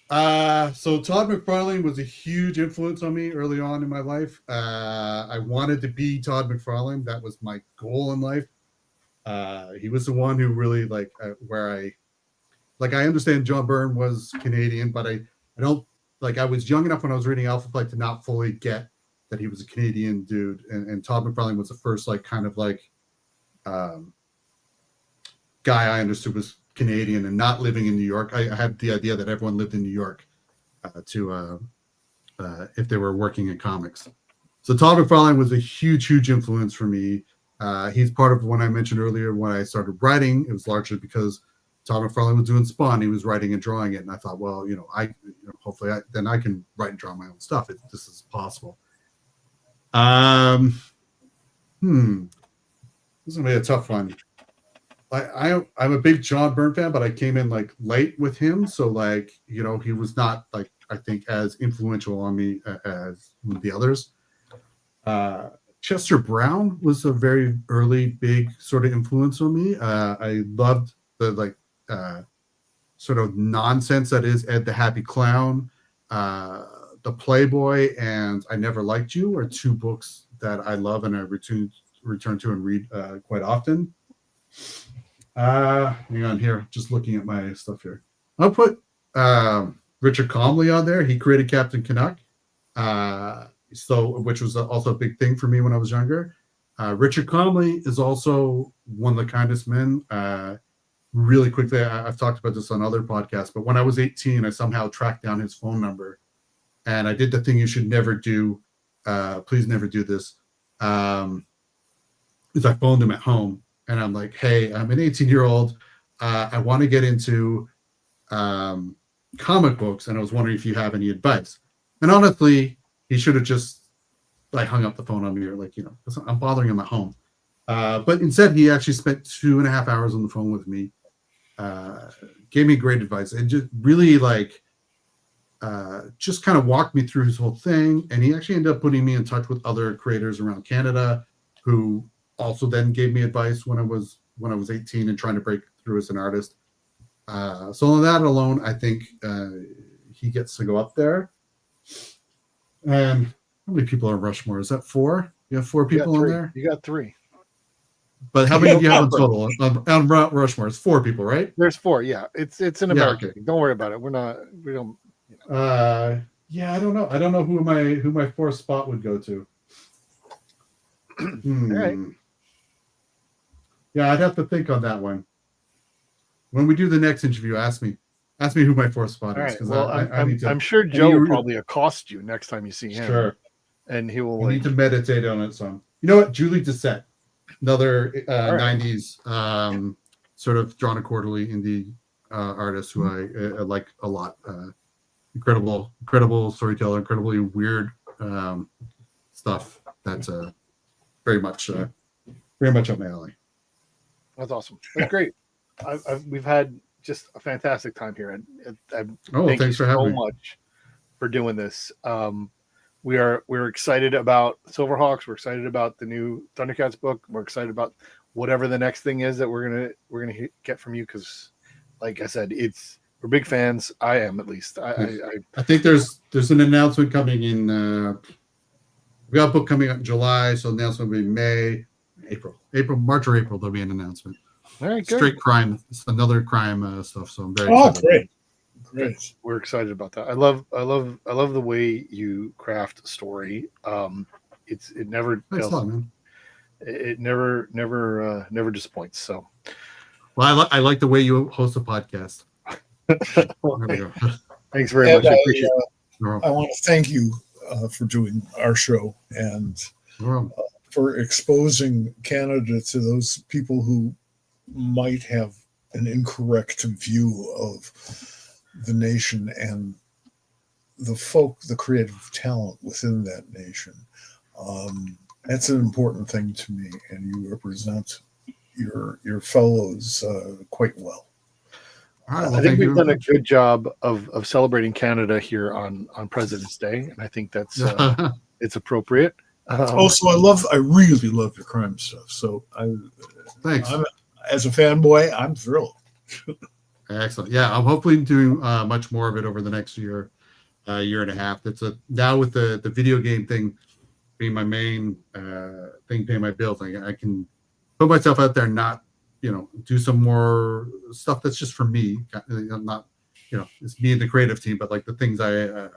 So Todd McFarlane was a huge influence on me early on in my life. I wanted to be Todd McFarlane. That was my goal in life. He was the one who really I understand John Byrne was Canadian, but I don't I was young enough when I was reading Alpha Flight to not fully get that he was a Canadian dude. And Todd McFarlane was the first guy I understood was Canadian and not living in New York. I had the idea that everyone lived in New York if they were working in comics. So Todd McFarlane was a huge, huge influence for me. He's part of when I mentioned earlier when I started writing. It was largely because Todd McFarlane was doing Spawn. He was writing and drawing it, and I thought, well, hopefully I can write and draw my own stuff if this is possible. This is gonna be a tough one. I'm a big John Byrne fan, but I came in late with him, so he was not I think as influential on me as the others. Chester Brown was a very early big sort of influence on me. I loved the sort of nonsense that is Ed the Happy Clown, The Playboy, and I Never Liked You are two books that I love and I return to and read quite often. Hang on here, just looking at my stuff here. I'll put Richard Comley on there. He created Captain Canuck, which was also a big thing for me when I was younger. Richard Comley is also one of the kindest men. Really quickly, I've talked about this on other podcasts, but when I was 18, I somehow tracked down his phone number, and I did the thing you should never do. Please never do this. Is I phoned him at home. And I'm like, "Hey, I'm an 18-year-old. I want to get into comic books, and I was wondering if you have any advice." And honestly, he should have just hung up the phone on me, or I'm bothering him at home. But instead, he actually spent 2.5 hours on the phone with me, gave me great advice, and just really just kind of walked me through his whole thing. And he actually ended up putting me in touch with other creators around Canada who also then gave me advice when I was 18 and trying to break through as an artist. So on that alone, I think he gets to go up there. And how many people are Rushmore? Is that 4? You have 4 people on there? You got 3. But how many do you have in total? On Rushmore, it's 4 people, right? There's 4, yeah. It's an American thing. Don't worry about it. We don't. Yeah, I don't know. I don't know who my fourth spot would go to. All right. Yeah, I'd have to think on that one. When we do the next interview, ask me who my fourth spot All is, right. because Well, I need to. I'm sure I Joe need will to- probably accost you next time you see him, Sure. and he will I like. need to meditate on it some. You know what? Julie Doucette, another All right. 90s sort of drawn a quarterly indie artist who I like a lot. Incredible storyteller, incredibly weird stuff. That's very much up my alley. That's awesome. That's great. We've had just a fantastic time here, and thank you Thanks for having so me. much for doing this. We're excited about Silverhawks. We're excited about the new Thundercats book. We're excited about whatever the next thing is that we're gonna get from you, because, like I said, we're big fans. I am, at least. I think there's an announcement coming in. We got a book coming out in July, so the announcement will be March or April. There'll be an announcement. All right, good. Straight crime. It's another crime stuff. So I'm very excited. Great. We're excited about that. I love the way you craft a story. It never Thanks a lot, man. It never disappoints. So, well, I like the way you host a podcast. There we go. Thanks very much. I appreciate it. I want to thank you for doing our show and for exposing Canada to those people who might have an incorrect view of the nation and the creative talent within that nation. That's an important thing to me, and you represent your fellows quite well. All right, well, I think we've done a good job of celebrating Canada here on President's Day, and I think that's it's appropriate. Also, I really love your crime stuff. So thanks. As a fanboy, I'm thrilled. Excellent. Yeah, I'm hopefully doing much more of it over the next year and a half. That's now with the video game thing being my main thing, paying my bills. I can put myself out there, and not do some more stuff that's just for me. I'm not, it's me and the creative team, but like the things I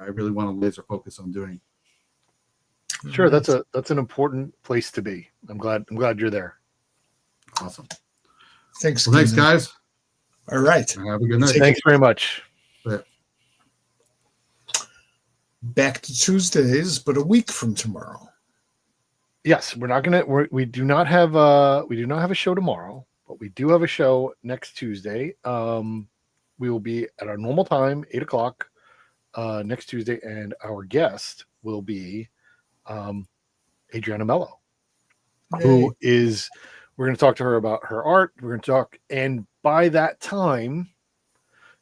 really want to laser focus on doing. Sure, that's an important place to be. I'm glad you're there. Awesome. Thanks. Well, thanks, guys. All right. Have a good night. Thanks very much. Yeah. Back to Tuesdays, but a week from tomorrow. Yes, we do not have a show tomorrow, but we do have a show next Tuesday. We will be at our normal time, 8:00 next Tuesday, and our guest will be Adriana Mello, who is. We're going to talk to her about her art. We're going to talk, and by that time,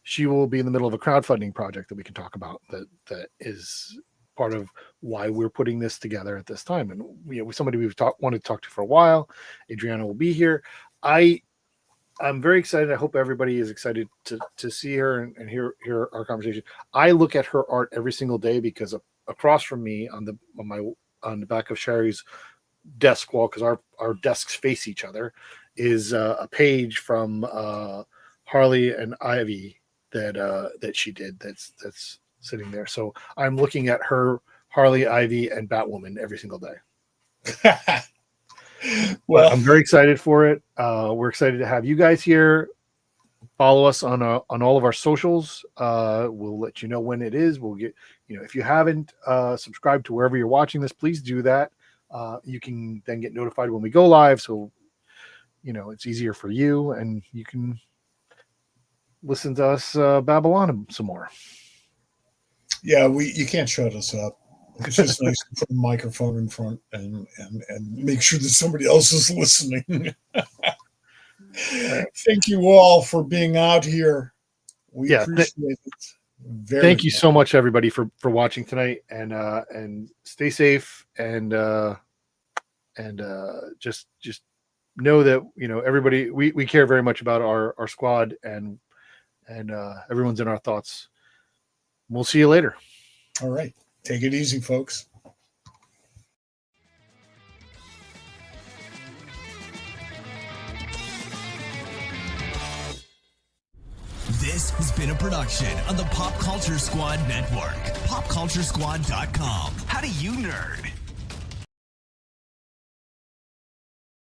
she will be in the middle of a crowdfunding project that we can talk about. That is part of why we're putting this together at this time. And somebody we've wanted to talk to for a while. Adriana will be here. I'm very excited. I hope everybody is excited to see her and hear our conversation. I look at her art every single day, because across from me on the back of Sherry's desk wall, because our desks face each other, is a page from Harley and Ivy that she did that's sitting there. So I'm looking at her, Harley, Ivy, and Batwoman every single day. Well, I'm very excited for it. We're excited to have you guys here. Follow us on all of our socials. We'll let you know when it is. We'll get, if you haven't subscribed to wherever you're watching this, please do that. You can then get notified when we go live. So, it's easier for you, and you can listen to us babble on some more. Yeah, you can't shut us up. It's just nice to put a microphone in front and make sure that somebody else is listening. Thank you all for being out here. We appreciate it. Thank you so much, everybody, for watching tonight, and stay safe, and just know that everybody, we care very much about our squad, and everyone's in our thoughts. We'll see you later. All right. Take it easy, folks. This This has been a production of the Pop Culture Squad Network. PopCultureSquad.com. How do you nerd?